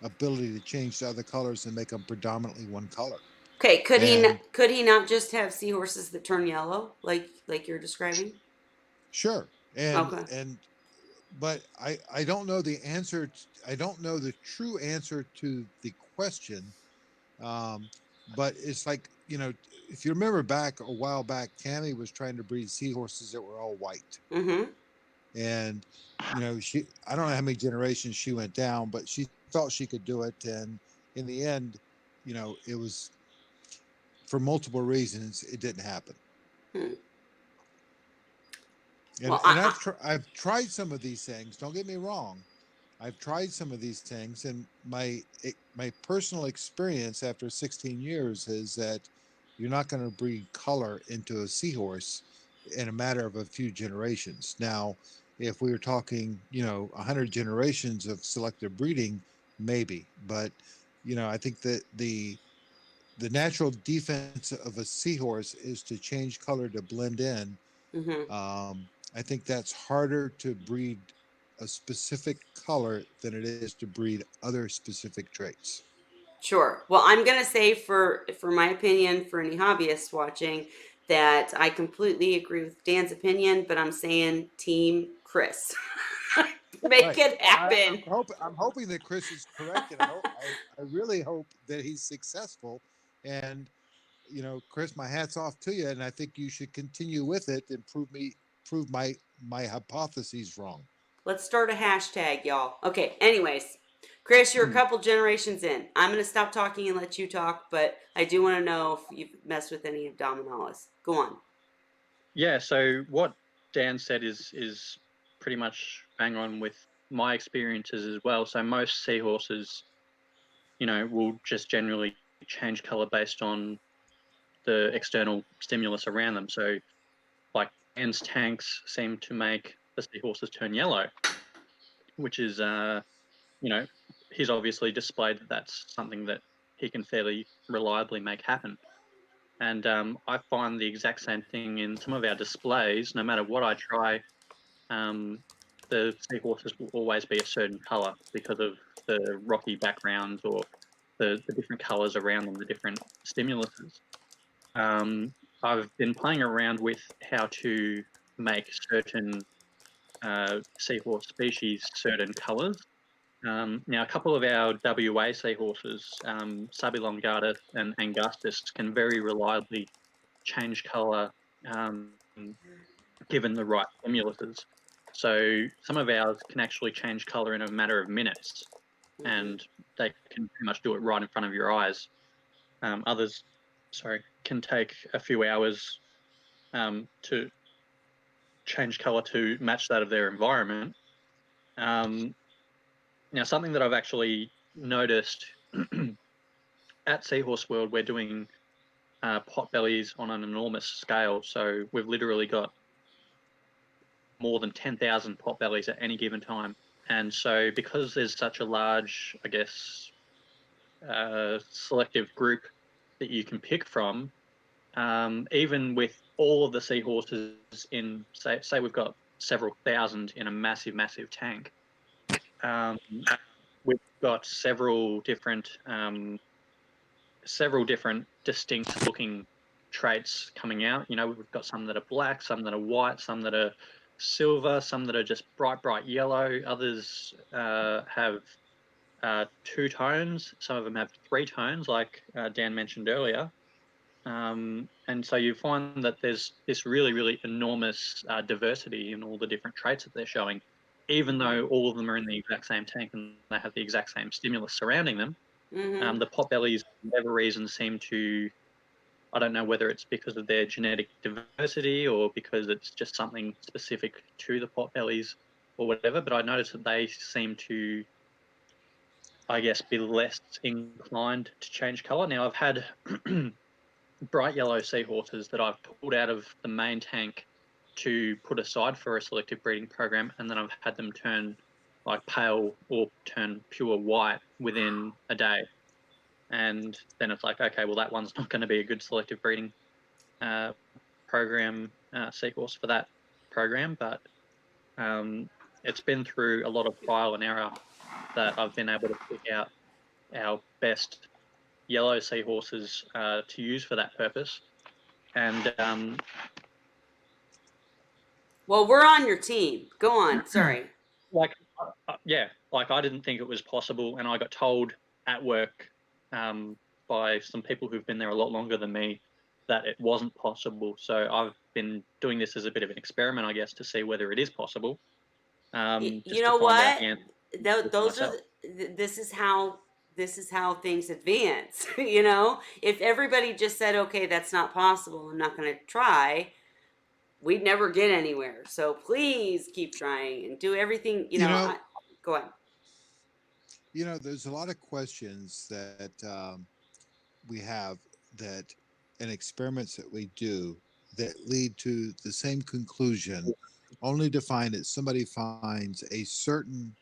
ability to change to other colors and make them predominantly one color. Okay, And could he not just have seahorses that turn yellow, like you're describing? sure, Okay. and but I don't know the answer. I don't know the true answer to the question. Um, but it's like, if you remember back a while back, Tammy was trying to breed seahorses that were all white. Mm-hmm. And, I don't know how many generations she went down, but she thought she could do it. And in the end, it was for multiple reasons, it didn't happen. Hmm. And, Well, and I've tried some of these things. Don't get me wrong. I've tried some of these things, and my personal experience after 16 years is that you're not going to breed color into a seahorse in a matter of a few generations. Now, if we were talking, 100 generations of selective breeding, maybe, but I think that the natural defense of a seahorse is to change color to blend in, Mm-hmm. I think that's harder to breed a specific color than it is to breed other specific traits. Sure. Well, I'm gonna say for my opinion, for any hobbyists watching, that I completely agree with Dan's opinion, but I'm saying Team Chris. Make Right. it Well, happen. I'm hoping that Chris is correct, and I really hope that he's successful. And Chris, my hat's off to you, and I think you should continue with it and prove my hypotheses wrong. Let's start a hashtag, y'all. Okay, anyways. Chris, you're a Hmm. couple generations in. I'm gonna stop talking and let you talk, but I do want to know if you've messed with any of Dominalis. Go on. Yeah, so what Dan said is pretty much bang on with my experiences as well. So most seahorses, will just generally change color based on the external stimulus around them. So like Dan's tanks seem to make the seahorses turn yellow, which is you know, he's obviously displayed that that's something that he can fairly reliably make happen. And I find the exact same thing in some of our displays. No matter what I try, um, the seahorses will always be a certain colour because of the rocky backgrounds or the different colours around them, the different stimuluses. I've been playing around with how to make certain seahorse species certain colours. Now, a couple of our WA seahorses, Sabilongatus and Angustus, can very reliably change colour um, given the right stimuluses. So some of ours can actually change colour in a matter of minutes, Mm-hmm. and they can pretty much do it right in front of your eyes. Others, sorry, can take a few hours to change colour to match that of their environment. Um, Now, something that I've actually noticed at Seahorse World, we're doing pot bellies on an enormous scale. So we've literally got more than 10,000 pot bellies at any given time. And so, because there's such a large, I guess, selective group that you can pick from, even with all of the seahorses in, say we've got several thousand in a massive, massive tank, um, we've got several different distinct looking traits coming out. We've got some that are black, some that are white, some that are silver, some that are just bright, bright yellow. Others have two tones. Some of them have three tones, like Dan mentioned earlier. And so you find that there's this really, really enormous diversity in all the different traits that they're showing, even though all of them are in the exact same tank and they have the exact same stimulus surrounding them. Mm-hmm. The potbellies, for whatever reason, seem to, I don't know whether it's because of their genetic diversity or because it's just something specific to the potbellies or whatever, but I noticed that they seem to, I guess, be less inclined to change colour. Now, I've had bright yellow seahorses that I've pulled out of the main tank to put aside for a selective breeding program, and then I've had them turn like pale or turn pure white within a day. And then it's like, okay, well, that one's not going to be a good selective breeding uh, program seahorse for that program. But um, it's been through a lot of trial and error that I've been able to pick out our best yellow seahorses to use for that purpose. And Well, we're on your team. Go on. Sorry. like, yeah, like I didn't think it was possible, and I got told at work um, by some people who've been there a lot longer than me that it wasn't possible. So I've been doing this as a bit of an experiment, I guess, to see whether it is possible, You just to know find out what? the answer for Those are myself. this is how things advance. You know, if everybody just said, "Okay, that's not possible. I'm not going to try," we'd never get anywhere. So please keep trying and do everything. You know, Go on. there's a lot of questions that we have that and experiments that we do that lead to the same conclusion, only to find that somebody finds a certain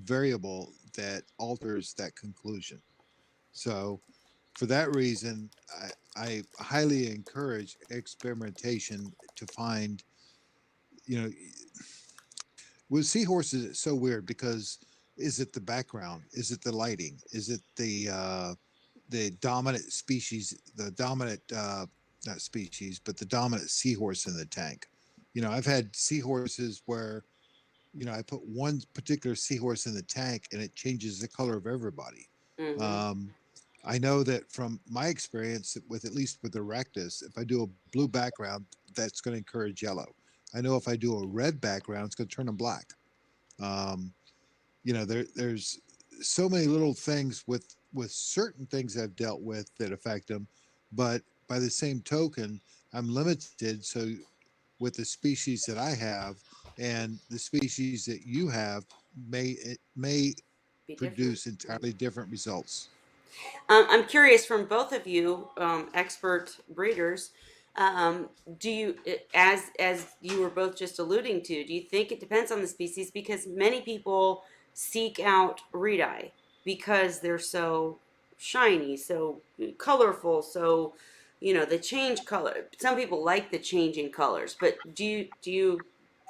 variable that alters that conclusion. So for that reason, I highly encourage experimentation to find, you know, with seahorses, it's so weird because is it the background? Is it the lighting? Is it the dominant species, the dominant not species, but the dominant seahorse in the tank? You know, I've had seahorses where I put one particular seahorse in the tank and it changes the color of everybody. Mm-hmm. Um, I know that from my experience with at least with the rectus, if I do a blue background, that's going to encourage yellow. I know if I do a red background, it's going to turn them black. Um, there's so many little things with certain things I've dealt with that affect them, but by the same token, I'm limited. So with the species that I have and the species that you have, may Be different. produce entirely different results. I'm curious from both of you, expert breeders. Um, do you, as you were both just alluding to, do you think it depends on the species? Because many people seek out reedi because they're so shiny, so colorful, so they change color. Some people like the changing colors, but do you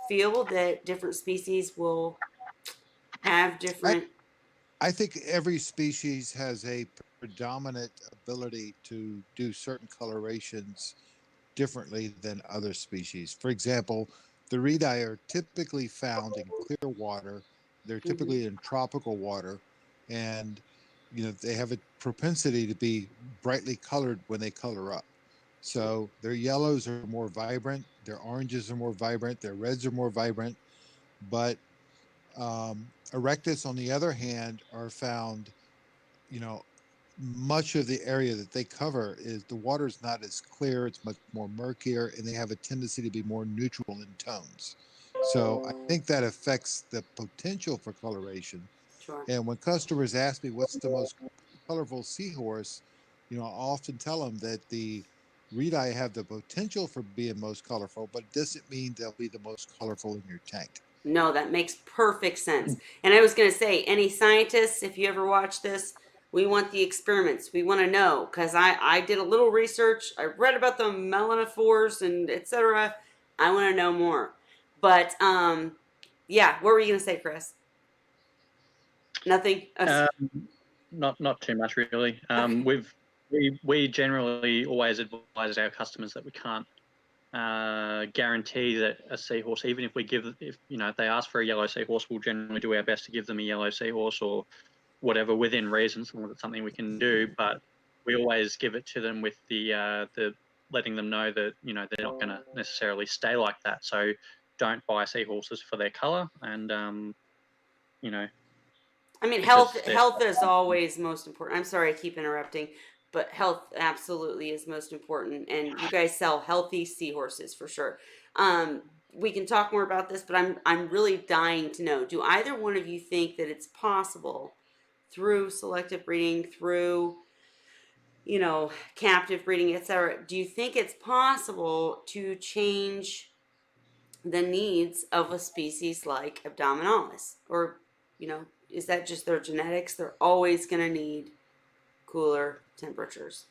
feel that different species will have I, different? I think every species has a predominant ability to do certain colorations differently than other species. For example, the reedi are typically found in clear water. They're Mhm. typically in tropical water, and they have a propensity to be brightly colored when they color up. Sure. So their yellows are more vibrant, their oranges are more vibrant, their reds are more vibrant. But erectus, on the other hand, are found, you know, much of the area that they cover is the water is not as clear, it's much more murkier, and they have a tendency to be more neutral in tones. So I think that affects the potential for coloration. Sure. And when customers ask me what's the most colorful seahorse, I often tell them that the reedi have the potential for being most colorful, but it doesn't mean they'll be the most colorful in your tank. No, that makes perfect sense. And I was going to say, any scientists, if you ever watch this, we want the experiments. We want to know because I did a little research. I read about the melanophores and etc. I want to know more. But yeah, what were you going to say, Chris? Nothing. Oh, Not too much really. okay. We generally always advise our customers that we can't guarantee that a seahorse, even if we give, if if they ask for a yellow seahorse, we'll generally do our best to give them a yellow seahorse or whatever within reason. So it's something we can do, but we always give it to them with the letting them know that they're not going to necessarily stay like that. So don't buy seahorses for their color, and you know I mean, health because they're health is always most important. I'm sorry, I keep interrupting, but health absolutely is most important. And you guys sell healthy seahorses for sure. We can talk more about this, but I'm really dying to know. Do either one of you think that it's possible through selective breeding, through captive breeding, etc.? Do you think it's possible to change the needs of a species like abdominalis? Or, is that just their genetics? They're always going to need cooler temperatures.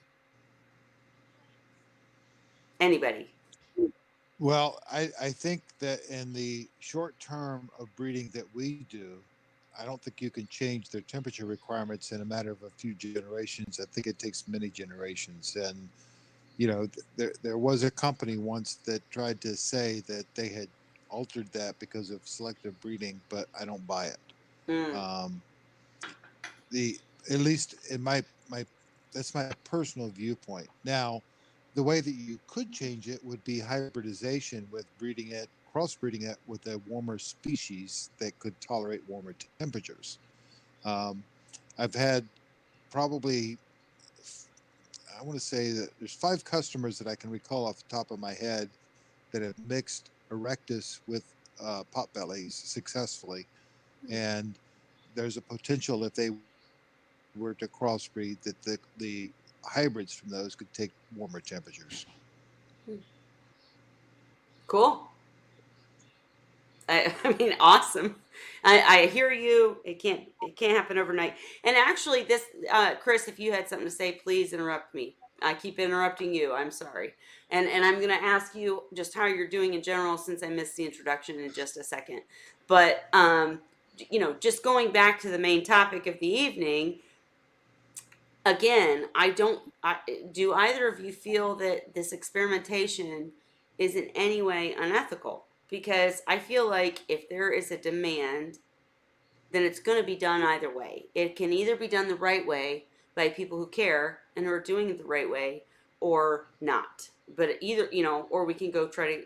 Anybody? Well, I think that in the short term of breeding that we do, I don't think you can change their temperature requirements in a matter of a few generations. I think it takes many generations. And, there was a company once that tried to say that they had altered that because of selective breeding, but I don't buy it. Mm, Um, the At least in my that's my personal viewpoint. Now, the way that you could change it would be hybridization with crossbreeding it with a warmer species that could tolerate warmer temperatures. Um, I've had probably, I want to say that there's 5 customers that I can recall off the top of my head that have mixed erectus with potbellies successfully, and there's a potential if they were to crossbreed that the hybrids from those could take warmer temperatures. cool. I mean, awesome. I hear you. It can't happen overnight. And actually, this, Chris, if you had something to say, please interrupt me. I keep interrupting you. I'm sorry. And I'm going to ask you just how you're doing in general, since I missed the introduction in just a second. But just going back to the main topic of the evening, again, do either of you feel that this experimentation is in any way unethical? Because I feel like if there is a demand, then it's going to be done either way. It can either be done the right way by people who care and who are doing it the right way, or not. But either, or we can go try to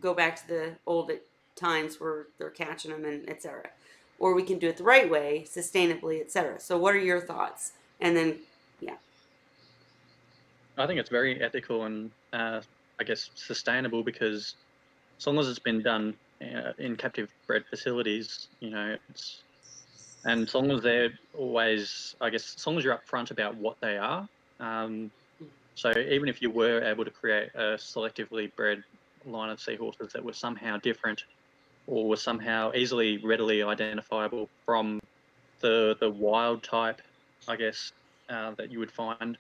go back to the old times where they're catching them and etc. Or we can do it the right way, sustainably, etc. So, what are your thoughts? And then, yeah. I think it's very ethical and I guess sustainable, because as long as it's been done in captive bred facilities, and as long as they're always, I guess, as long as you're upfront about what they are. Um, so even if you were able to create a selectively bred line of seahorses that were somehow different or were somehow easily, readily identifiable from the wild type, I guess, that you would find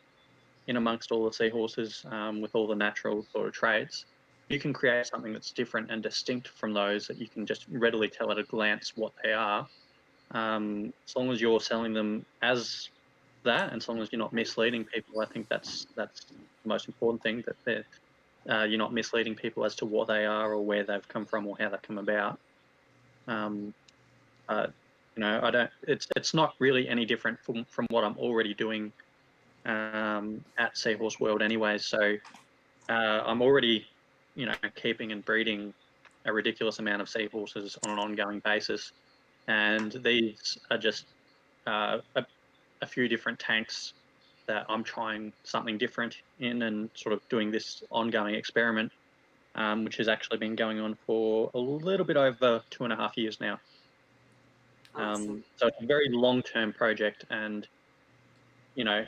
in amongst all the seahorses, with all the natural sort of traits, you can create something that's different and distinct from those that you can just readily tell at a glance what they are. As long as you're selling them as that, and as long as you're not Right. misleading people, I think that's the most important thing, that you're not misleading people as to what they are or where they've come from or how they've come about. Um, uh, I don't. It's not really any different from what I'm already doing at Seahorse World anyway. So I'm already, keeping and breeding a ridiculous amount of seahorses on an ongoing basis, and these are just a few different tanks that I'm trying something different in, and sort of doing this ongoing experiment, which has actually been going on for a little bit over 2.5 years now. Awesome. So it's a very long-term project, and you know,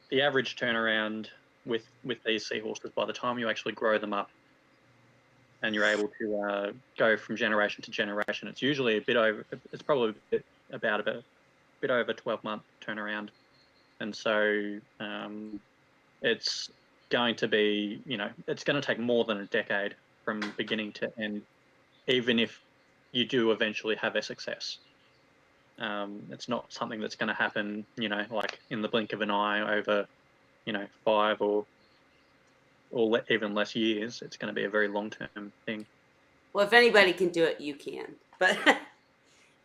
the average turnaround with these seahorses, by the time you actually grow them up and you're able to go from generation to generation, it's usually a bit over. It's probably about a bit over 12-month turnaround, and so it's going to be, it's going to take more than a decade from beginning to end, even if you do eventually have a success. It's not something that's going to happen, like in the blink of an eye over, 5 or even less years. It's going to be a very long-term thing. Well, if anybody can do it, you can. But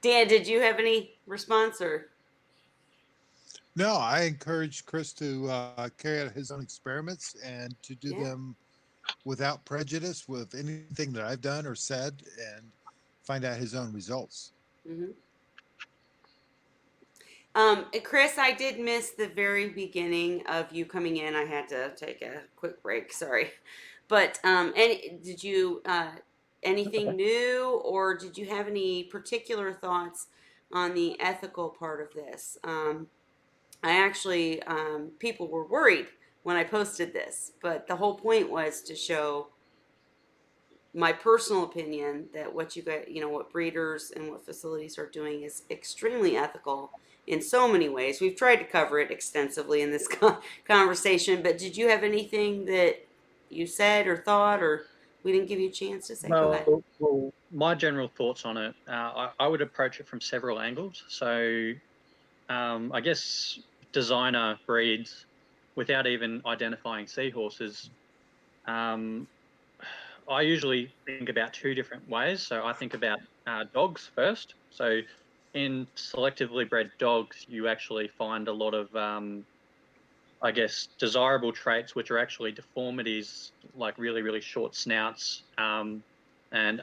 Dan, did you have any response or? No, I encourage Chris to carry out his own experiments and to do Yeah. them without prejudice with anything that I've done or said, and find out his own results. Mm-hmm. Chris, I did miss the very beginning of you coming in. I had to take a quick break. Sorry, but did you anything new, or did you have any particular thoughts on the ethical part of this? I actually people were worried when I posted this, but the whole point was to show my personal opinion that what you got, what breeders and what facilities are doing is extremely ethical in so many ways. We've tried to cover it extensively in this conversation, but did you have anything that you said or thought, or we didn't give you a chance to say? Go ahead. Well, my general thoughts on it, I would approach it from several angles. So, I guess designer breeds without even identifying seahorses. Um, I usually think about two different ways. So I think about dogs first. So in selectively bred dogs, you actually find a lot of, I guess, desirable traits, which are actually deformities, like really, really short snouts, and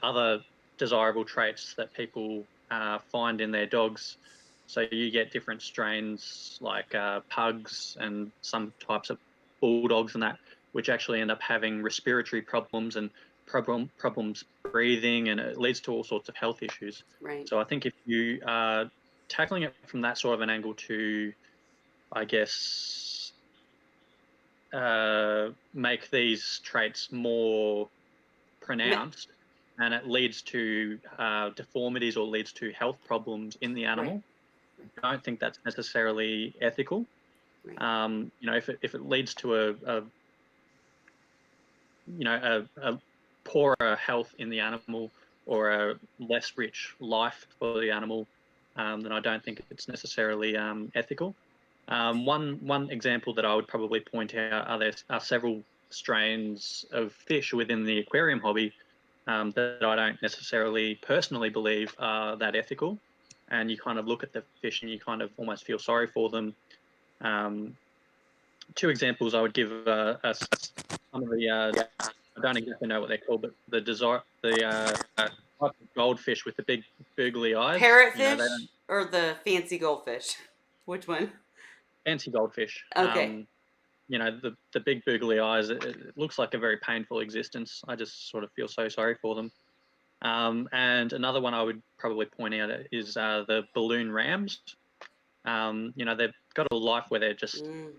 other desirable traits that people find in their dogs. So you get different strains like pugs and some types of bulldogs and that, which actually end up having respiratory problems and problems breathing, and it leads to all sorts of health issues. Right. So I think if you are tackling it from that sort of an angle to, I guess, make these traits more Me- pronounced, and it leads to deformities or leads to health problems in the animal, I don't think that's necessarily ethical. Right. If it leads to a poorer health in the animal or a less rich life for the animal, then I don't think it's necessarily ethical. One example that I would probably point out are there are several strains of fish within the aquarium hobby that I don't necessarily personally believe are that ethical. And you kind of look at the fish and you kind of almost feel sorry for them. Um, Two examples I would give some of the I don't exactly know what they're called, but the type of goldfish with the big googly eyes. They Parrotfish don't or the fancy goldfish? Which one? fancy goldfish. Okay. The big googly eyes. It looks like a very painful existence. I just sort of feel so sorry for them. And another one I would probably point out is the balloon rams. They've got a life where they're just Mm.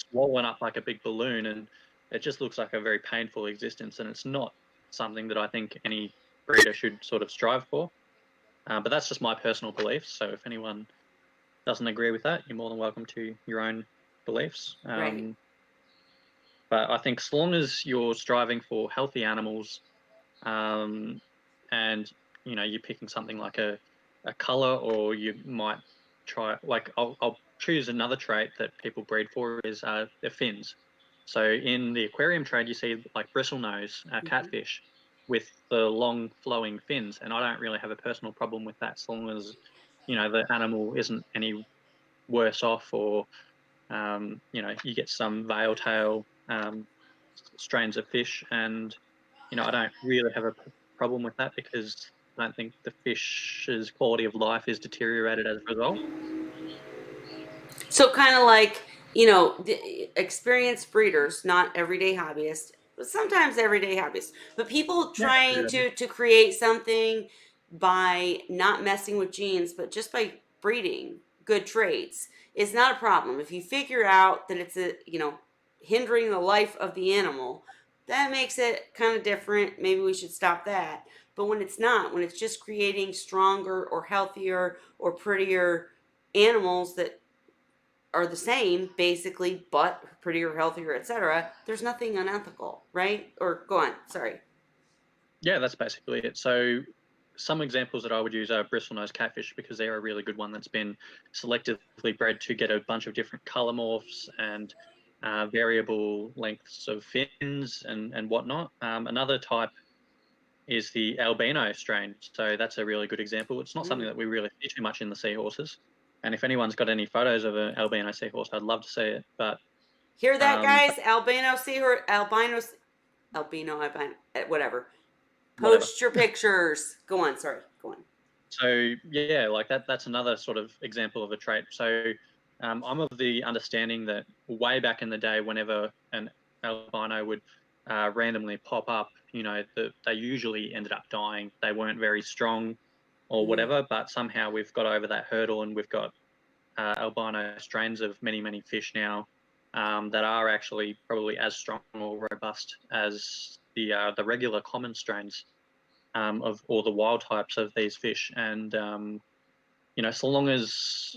swollen up like a big balloon, and it just looks like a very painful existence. And it's not something that I think any breeder should sort of strive for. But that's just my personal beliefs. So if anyone doesn't agree with that, you're more than welcome to your own beliefs. Right. But I think as long as you're striving for healthy animals, um, and you're picking something like a color, or you might try like I'll choose another trait that people breed for is their fins. So in the aquarium trade, you see like bristlenose Mm-hmm. catfish with the long flowing fins, and I don't really have a personal problem with that, as long as the animal isn't any worse off, or you get some veil tail strains of fish, and I don't really have a problem with that, because I don't think the fish's quality of life is deteriorated as a result. So kind of like, the experienced breeders, not everyday hobbyists, but sometimes everyday hobbyists, but people Yeah, trying to create something by not messing with genes, but just by breeding good traits is not a problem. If you figure out that it's hindering the life of the animal, that makes it kind of different. Maybe we should stop that. But when it's not, when it's just creating stronger or healthier or prettier animals that are the same basically, but prettier, healthier, etc. There's nothing unethical, right? Or go on. Sorry. yeah, that's basically it. So some examples that I would use are bristlenose catfish, because they're a really good one that's been selectively bred to get a bunch of different color morphs and variable lengths of fins and whatnot. Another type is the albino strain. So that's a really good example. It's not something Mm. that we really see too much in the seahorses. And if anyone's got any photos of an albino seahorse, I'd love to see it. But Hear that, um, guys? Albino seahorse, albino, whatever. whatever. Post your pictures. Go on. Sorry. Go on. So yeah, like that's another sort of example of a trait. So I'm of the understanding that way back in the day, whenever an albino would randomly pop up, they usually ended up dying. They weren't very strong or Mm. whatever, but somehow we've got over that hurdle, and we've got albino strains of many fish now that are actually probably as strong or robust as the regular common strains of all the wild types of these fish. And so long as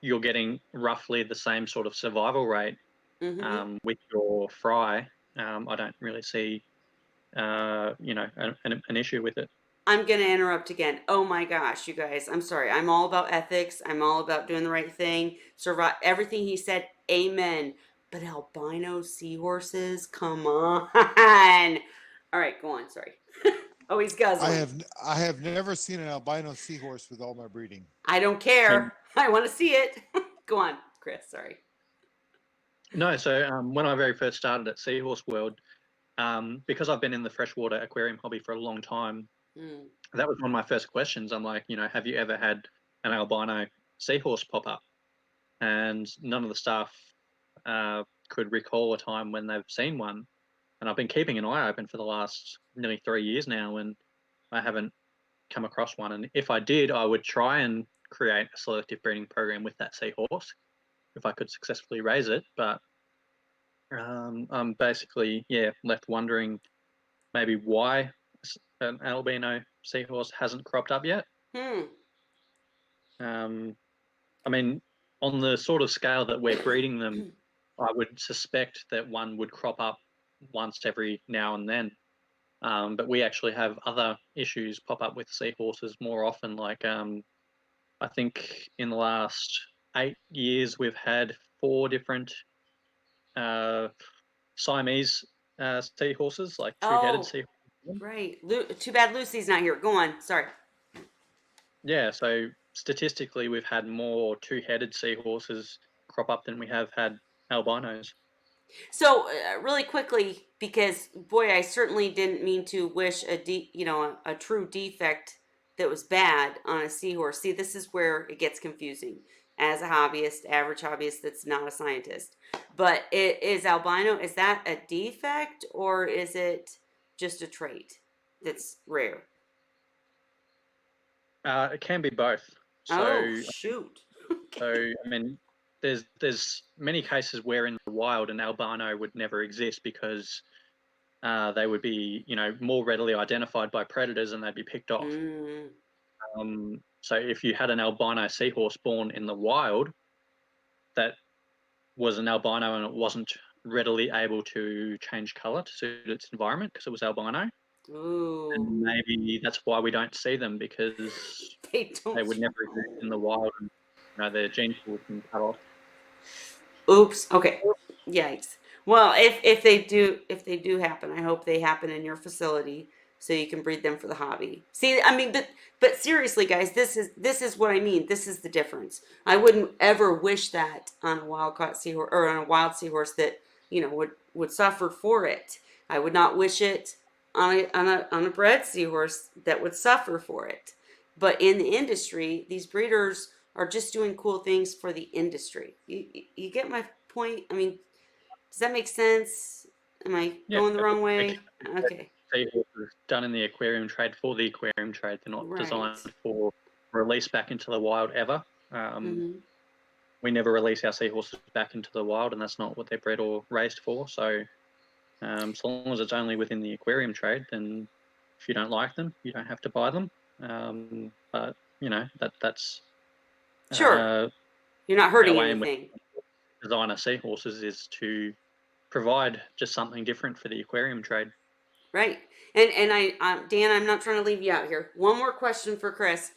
you're getting roughly the same sort of survival rate Mm-hmm. with your fry, I don't really see an issue with it. I'm going to interrupt again. Oh my gosh, you guys. I'm sorry. I'm all about ethics. I'm all about doing the right thing. Survive everything he said. Amen. But albino seahorses? Come on. All right, go on. Sorry. Oh, he's I guzzling. have I have never seen an albino seahorse with all my breeding. I don't And care. I want to see it. Go on, Chris. Sorry. no, so when I very first started at Seahorse World, because I've been in the freshwater aquarium hobby for a long time, Mm. that was one of my first questions. I'm like, have you ever had an albino seahorse pop up? And none of the staff could recall a time when they've seen one. And I've been keeping an eye open for the last nearly 3 years now, and I haven't come across one. And if I did, I would try and create a selective breeding program with that seahorse if I could successfully raise it. But I'm basically, left wondering maybe why a an albino seahorse hasn't cropped up yet. Hmm. I mean, on the sort of scale that we're breeding them, I would suspect that one would crop up once every now and then. But we actually have other issues pop up with seahorses more often. Like, I think in the last 8 years, we've had 4 different Siamese seahorses, like two-headed Oh, seahorses. right. Too bad Lucy's not here. Go on. Sorry. Yeah, so statistically, we've had more two-headed seahorses crop up than we have had albinos. So, really quickly, because boy, I certainly didn't mean to wish a true defect that was bad on a seahorse. See, this is where it gets confusing. As a hobbyist, average hobbyist that's not a scientist, but it is albino. Is that a defect or is it just a trait that's rare? It can be both. Oh, So, shoot. I mean, there's many cases where in the wild an albino would never exist because they would be, more readily identified by predators and they'd be picked off. Mm. So if you had an albino seahorse born in the wild that was an albino and it wasn't readily able to change color to suit its environment because it was albino, Ooh. and maybe that's why we don't see them because They they don't. would never exist in the wild and their gene pool can cut off. Oops. Okay. Yikes. Well, if they do happen, I hope they happen in your facility so you can breed them for the hobby. See, I mean, but seriously, guys, this is what I mean. This is the difference. I wouldn't ever wish that on a wild caught seahorse or on a wild seahorse that would suffer for it. I would not wish it on a bred seahorse that would suffer for it. But in the industry, these breeders are just doing cool things for the industry. You get my point? I mean, does that make sense? Am I Yeah, going the wrong again, way? Okay. seahorses done in the aquarium trade for the aquarium trade. They're not Right. designed for release back into the wild ever. Mm-hmm. We never release our seahorses back into the wild, and that's not what they're bred or raised for. So, so long as it's only within the aquarium trade, then if you don't like them, you don't have to buy them. But that's Sure. uh, You're not hurting our aim with anything. designer seahorses is to provide just something different for the aquarium trade. Right. And Dan, I'm not trying to leave you out here. One more question for Chris,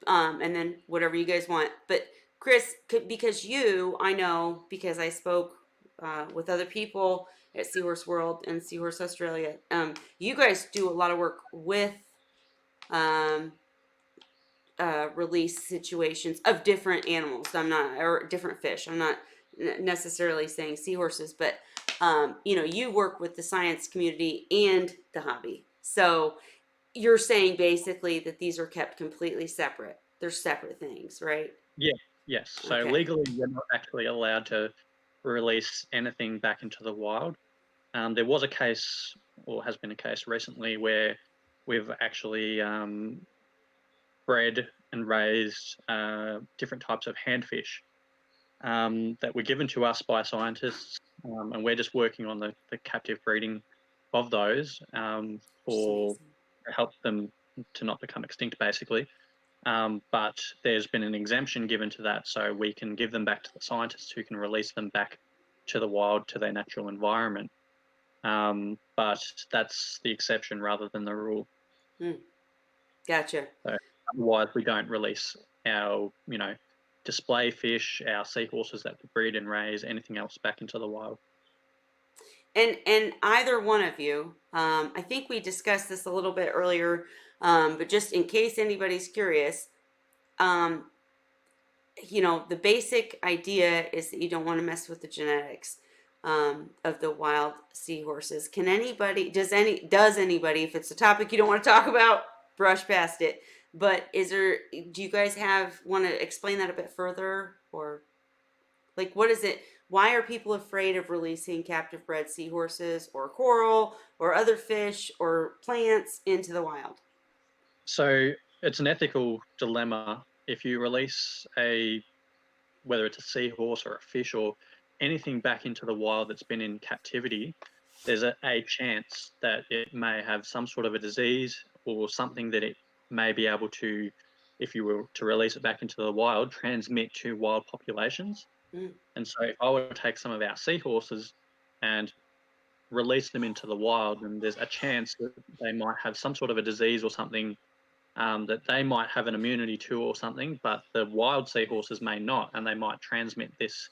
and then whatever you guys want. But Chris, because I know because I spoke with other people at Seahorse World and Seahorse Australia. You guys do a lot of work with um, release situations of different animals. I'm not, or different fish. I'm not necessarily saying seahorses, but you work with the science community and the hobby. So you're saying basically that these are kept completely separate. They're separate things, right? Yeah, yes. So Okay. legally, we're not actually allowed to release anything back into the wild. There was a case, or has been a case recently, where we've actually bred and raised different types of handfish that were given to us by scientists, and we're just working on the captive breeding of those Which is for amazing. help them to not become extinct, basically. But there's been an exemption given to that, so we can give them back to the scientists who can release them back to the wild, to their natural environment. But that's the exception rather than the rule. Hmm. Gotcha. So otherwise, we don't release our, display fish, our seahorses that we breed and raise, anything else back into the wild. And either one of you, I think we discussed this a little bit earlier, but just in case anybody's curious, um, the basic idea is that you don't want to mess with the genetics of the wild seahorses. Does anybody, if it's a topic you don't want to talk about, brush past it. But do you guys want to explain that a bit further, or like what is it? Why are people afraid of releasing captive bred seahorses or coral or other fish or plants into the wild? So it's an ethical dilemma. If you release whether it's a seahorse or a fish or anything back into the wild that's been in captivity, there's a chance that it may have some sort of a disease or something that it may be able to, if you were to release it back into the wild, transmit to wild populations. Mm. And so if I were to take some of our seahorses and release them into the wild, and there's a chance that they might have some sort of a disease or something that they might have an immunity to or something, but the wild seahorses may not, and they might transmit this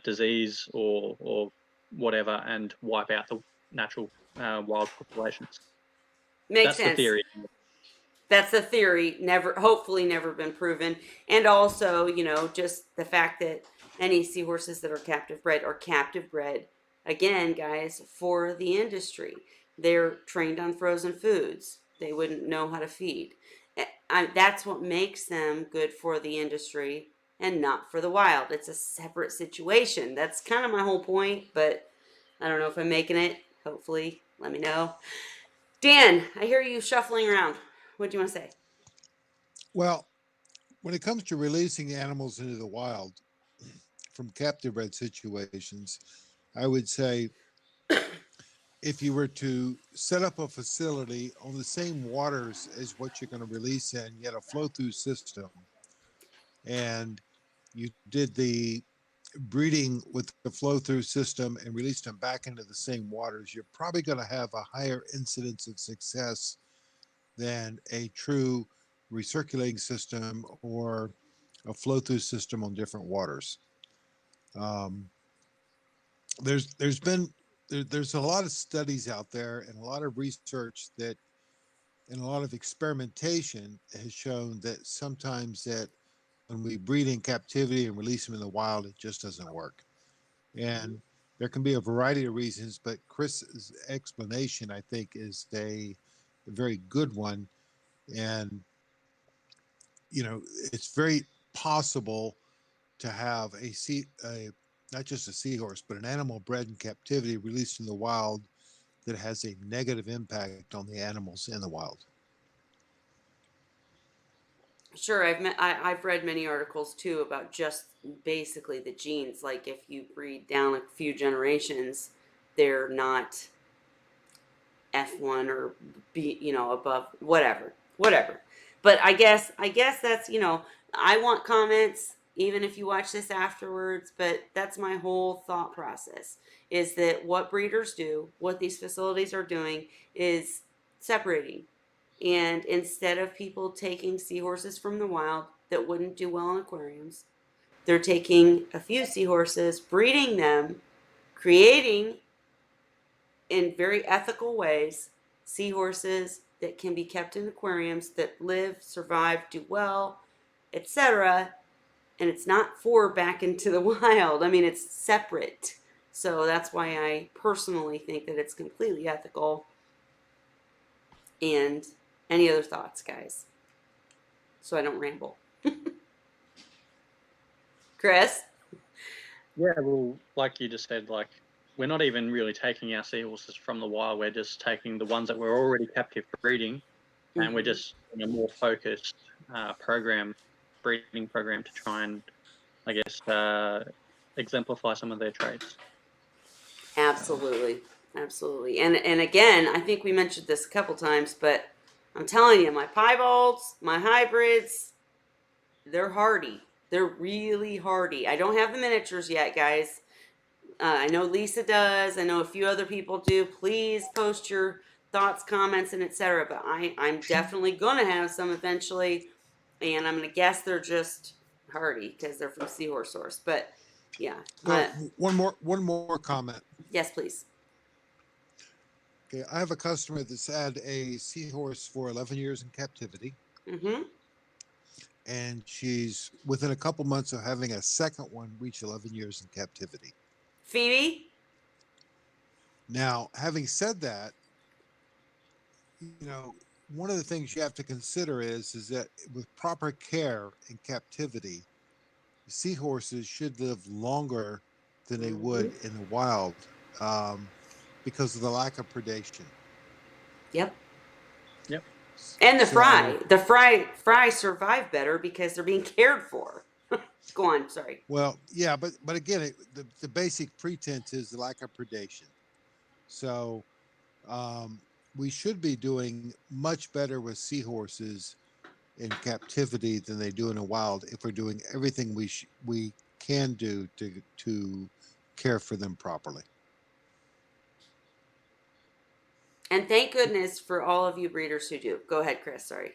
disease or whatever and wipe out the natural wild populations. Makes That's the sense. theory. That's a theory, never, hopefully never been proven. And also, just the fact that any seahorses that are captive bred, again, guys, for the industry. They're trained on frozen foods. They wouldn't know how to feed. That's what makes them good for the industry and not for the wild. It's a separate situation. That's kind of my whole point, but I don't know if I'm making it. Hopefully, let me know. Dan, I hear you shuffling around. What do you want to say? Well, when it comes to releasing animals into the wild from captive bred situations, I would say if you were to set up a facility on the same waters as what you're going to release in, you had a flow through system, and you did the breeding with the flow through system and released them back into the same waters, you're probably going to have a higher incidence of success than a true recirculating system or a flow through system on different waters. Um, there's been there's a lot of studies out there and a lot of research that and a lot of experimentation has shown that sometimes that when we breed in captivity and release them in the wild, it just doesn't work. And there can be a variety of reasons, but Chris's explanation, I think, is a very good one. And, it's very possible to have not just a seahorse, but an animal bred in captivity released in the wild that has a negative impact on the animals in the wild. Sure, I've read many articles too about just basically the genes. Like if you breed down a few generations, they're not F1 or B, above whatever. But I guess that's, I want comments even if you watch this afterwards, but that's my whole thought process is that what breeders do, what these facilities are doing is separating. And instead of people taking seahorses from the wild that wouldn't do well in aquariums, they're taking a few seahorses, breeding them, creating in very ethical ways seahorses that can be kept in aquariums that live, survive, do well, etc. And it's not for back into the wild. I mean, it's separate. So that's why I personally think that it's completely ethical. And any other thoughts, guys? So I don't ramble. Chris? Yeah, well, like you just said, like we're not even really taking our seahorses from the wild. We're just taking the ones that we're already captive breeding, and we're just in a more focused breeding program to try and, I guess, exemplify some of their traits. Absolutely. Absolutely. And again, I think we mentioned this a couple times, but I'm telling you, my piebalds, my hybrids, they're hardy. They're really hardy. I don't have the miniatures yet, guys. I know Lisa does. I know a few other people do. Please post your thoughts, comments, and etc. But I'm definitely gonna have some eventually, and I'm gonna guess they're just hardy because they're from Seahorse Source. But yeah, Well, one more comment. yes, please. Okay, I have a customer that's had a seahorse for 11 years in captivity, Mm-hmm. and she's within a couple months of having a second one reach 11 years in captivity. Phoebe. Now, having said that, one of the things you have to consider is that with proper care in captivity, seahorses should live longer than they Mm-hmm. would in the wild um, because of the lack of predation. Yep. Yep. And the So, fry survive better because they're being cared for. Go on. Sorry. well, yeah, but again, the basic pretense is the lack of predation. So we should be doing much better with seahorses in captivity than they do in the wild if we're doing everything we can do to care for them properly. And thank goodness for all of you breeders who do. Go ahead, Chris. Sorry.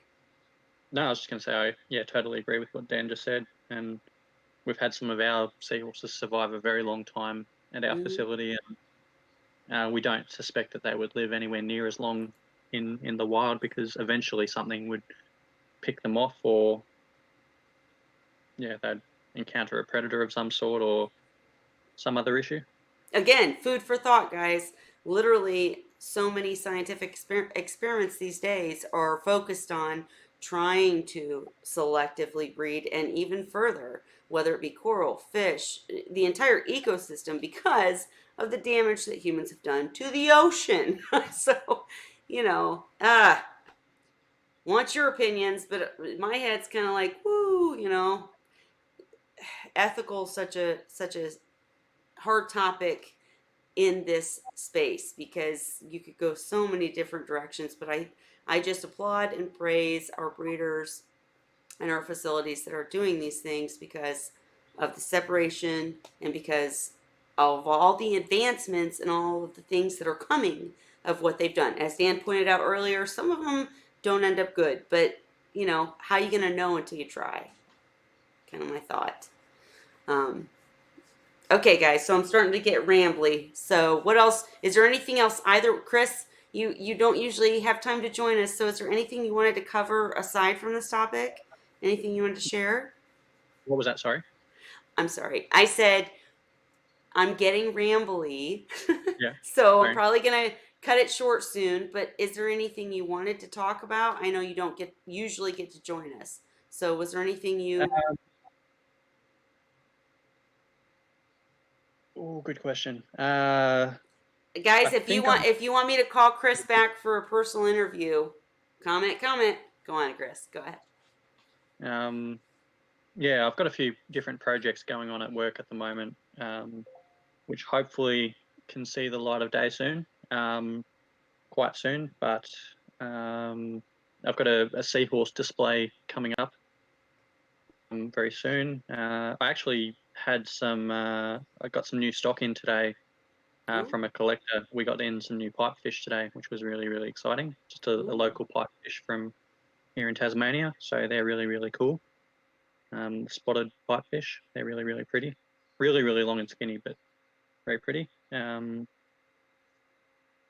No, I was just going to say, totally agree with what Dan just said. And we've had some of our seahorses survive a very long time at our Mm-hmm. facility, and we don't suspect that they would live anywhere near as long in the wild, because eventually something would pick them off, or they'd encounter a predator of some sort or some other issue. Again, food for thought, guys. Literally, so many scientific experiments these days are focused on trying to selectively breed and even further, whether it be coral, fish, the entire ecosystem, because of the damage that humans have done to the ocean. So, want your opinions, but my head's kind of like, woo, ethical, such a hard topic in this space because you could go so many different directions. But I just applaud and praise our breeders and our facilities that are doing these things because of the separation and because of all the advancements and all of the things that are coming of what they've done. As Dan pointed out earlier, some of them don't end up good, but how are you going to know until you try? Kind of my thought. Um, Okay, guys, so I'm starting to get rambly. So, what else? Is there anything else? Either Chris, you don't usually have time to join us. So, is there anything you wanted to cover aside from this topic? Anything you wanted to share? What was that? Sorry. I'm sorry. I said I'm getting rambly, Yeah. so I'm Sorry. probably gonna cut it short soon. But is there anything you wanted to talk about? I know you don't usually get to join us. So, was there anything you Oh, good question. guys? I think I'm. If you want me to call Chris back for a personal interview, comment. Go on, Chris. Go ahead. I've got a few different projects going on at work at the moment, which hopefully can see the light of day soon, quite soon. But I've got a seahorse display coming up very soon. I actually had I got some new stock in today Ooh, from a collector. We got in some new pipefish today, which was really, really exciting. Just a ooh. local pipefish from here in Tasmania. So they're really, really cool. Spotted pipefish. They're really, really pretty. Really, really long and skinny, but very pretty.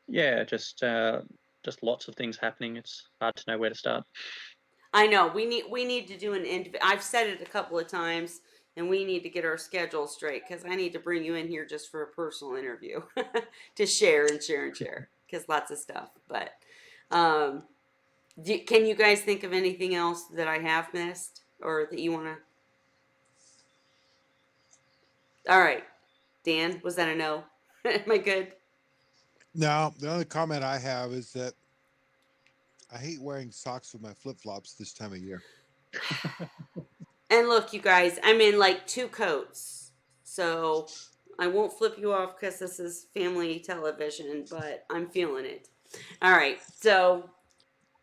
Yeah, just lots of things happening. It's hard to know where to start. I know we need to do I've said it a couple of times, and we need to get our schedule straight because I need to bring you in here just for a personal interview to share because lots of stuff. But um, can you guys think of anything else that I have missed or that you want to? All right, Dan, was that a no? Am I good? Now, the only comment I have is that I hate wearing socks with my flip flops this time of year. And look, you guys, I'm in like two coats. So I won't flip you off because this is family television, but I'm feeling it. All right. So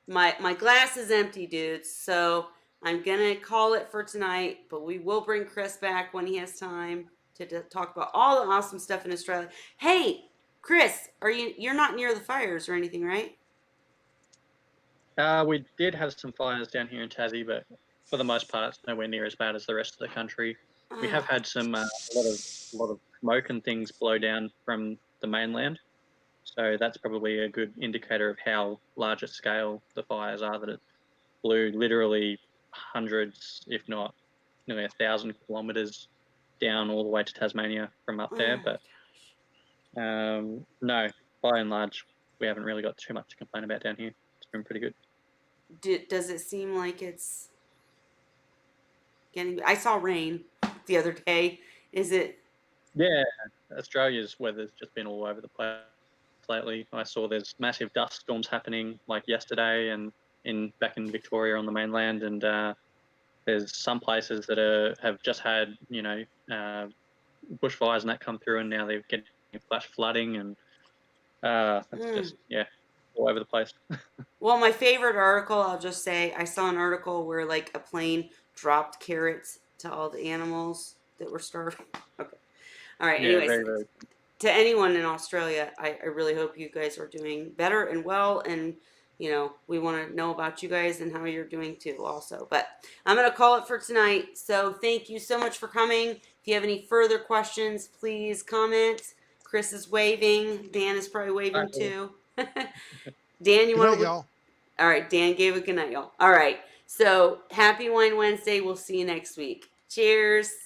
my glass is empty, dudes. So I'm gonna call it for tonight, but we will bring Chris back when he has time to talk about all the awesome stuff in Australia. Hey, Chris, you're not near the fires or anything, right? We did have some fires down here in Tassie, but for the most part, it's nowhere near as bad as the rest of the country. We have Ah, had a lot of smoke and things blow down from the mainland, so that's probably a good indicator of how large a scale the fires are. That it blew literally hundreds, if not nearly 1,000 kilometers down all the way to Tasmania from up oh there. my But no, by and large, we haven't really got too much to complain about down here. It's been pretty good. does it seem like it's getting? I saw rain the other day. Is it? Yeah, Australia's weather's just been all over the place lately. I saw there's massive dust storms happening like yesterday, and in back in Victoria on the mainland, and there's some places that have just had bushfires and that come through, and now they're getting flash flooding, and That's Mm. just all over the place. Well, my favorite article, I'll just say, I saw an article where like a plane dropped carrots to all the animals that were starving. Okay. All right. Yeah, Anyways, very, very. to anyone in Australia, I really hope you guys are doing better and well. And, we want to know about you guys and how you're doing too, also. But I'm going to call it for tonight. So thank you so much for coming. If you have any further questions, please comment. Chris is waving. Dan is probably All waving right, cool. too. Dan, you Good want night, to? y'all. All right. Dan gave a good night, y'all. All right. So happy Wine Wednesday. We'll see you next week. Cheers.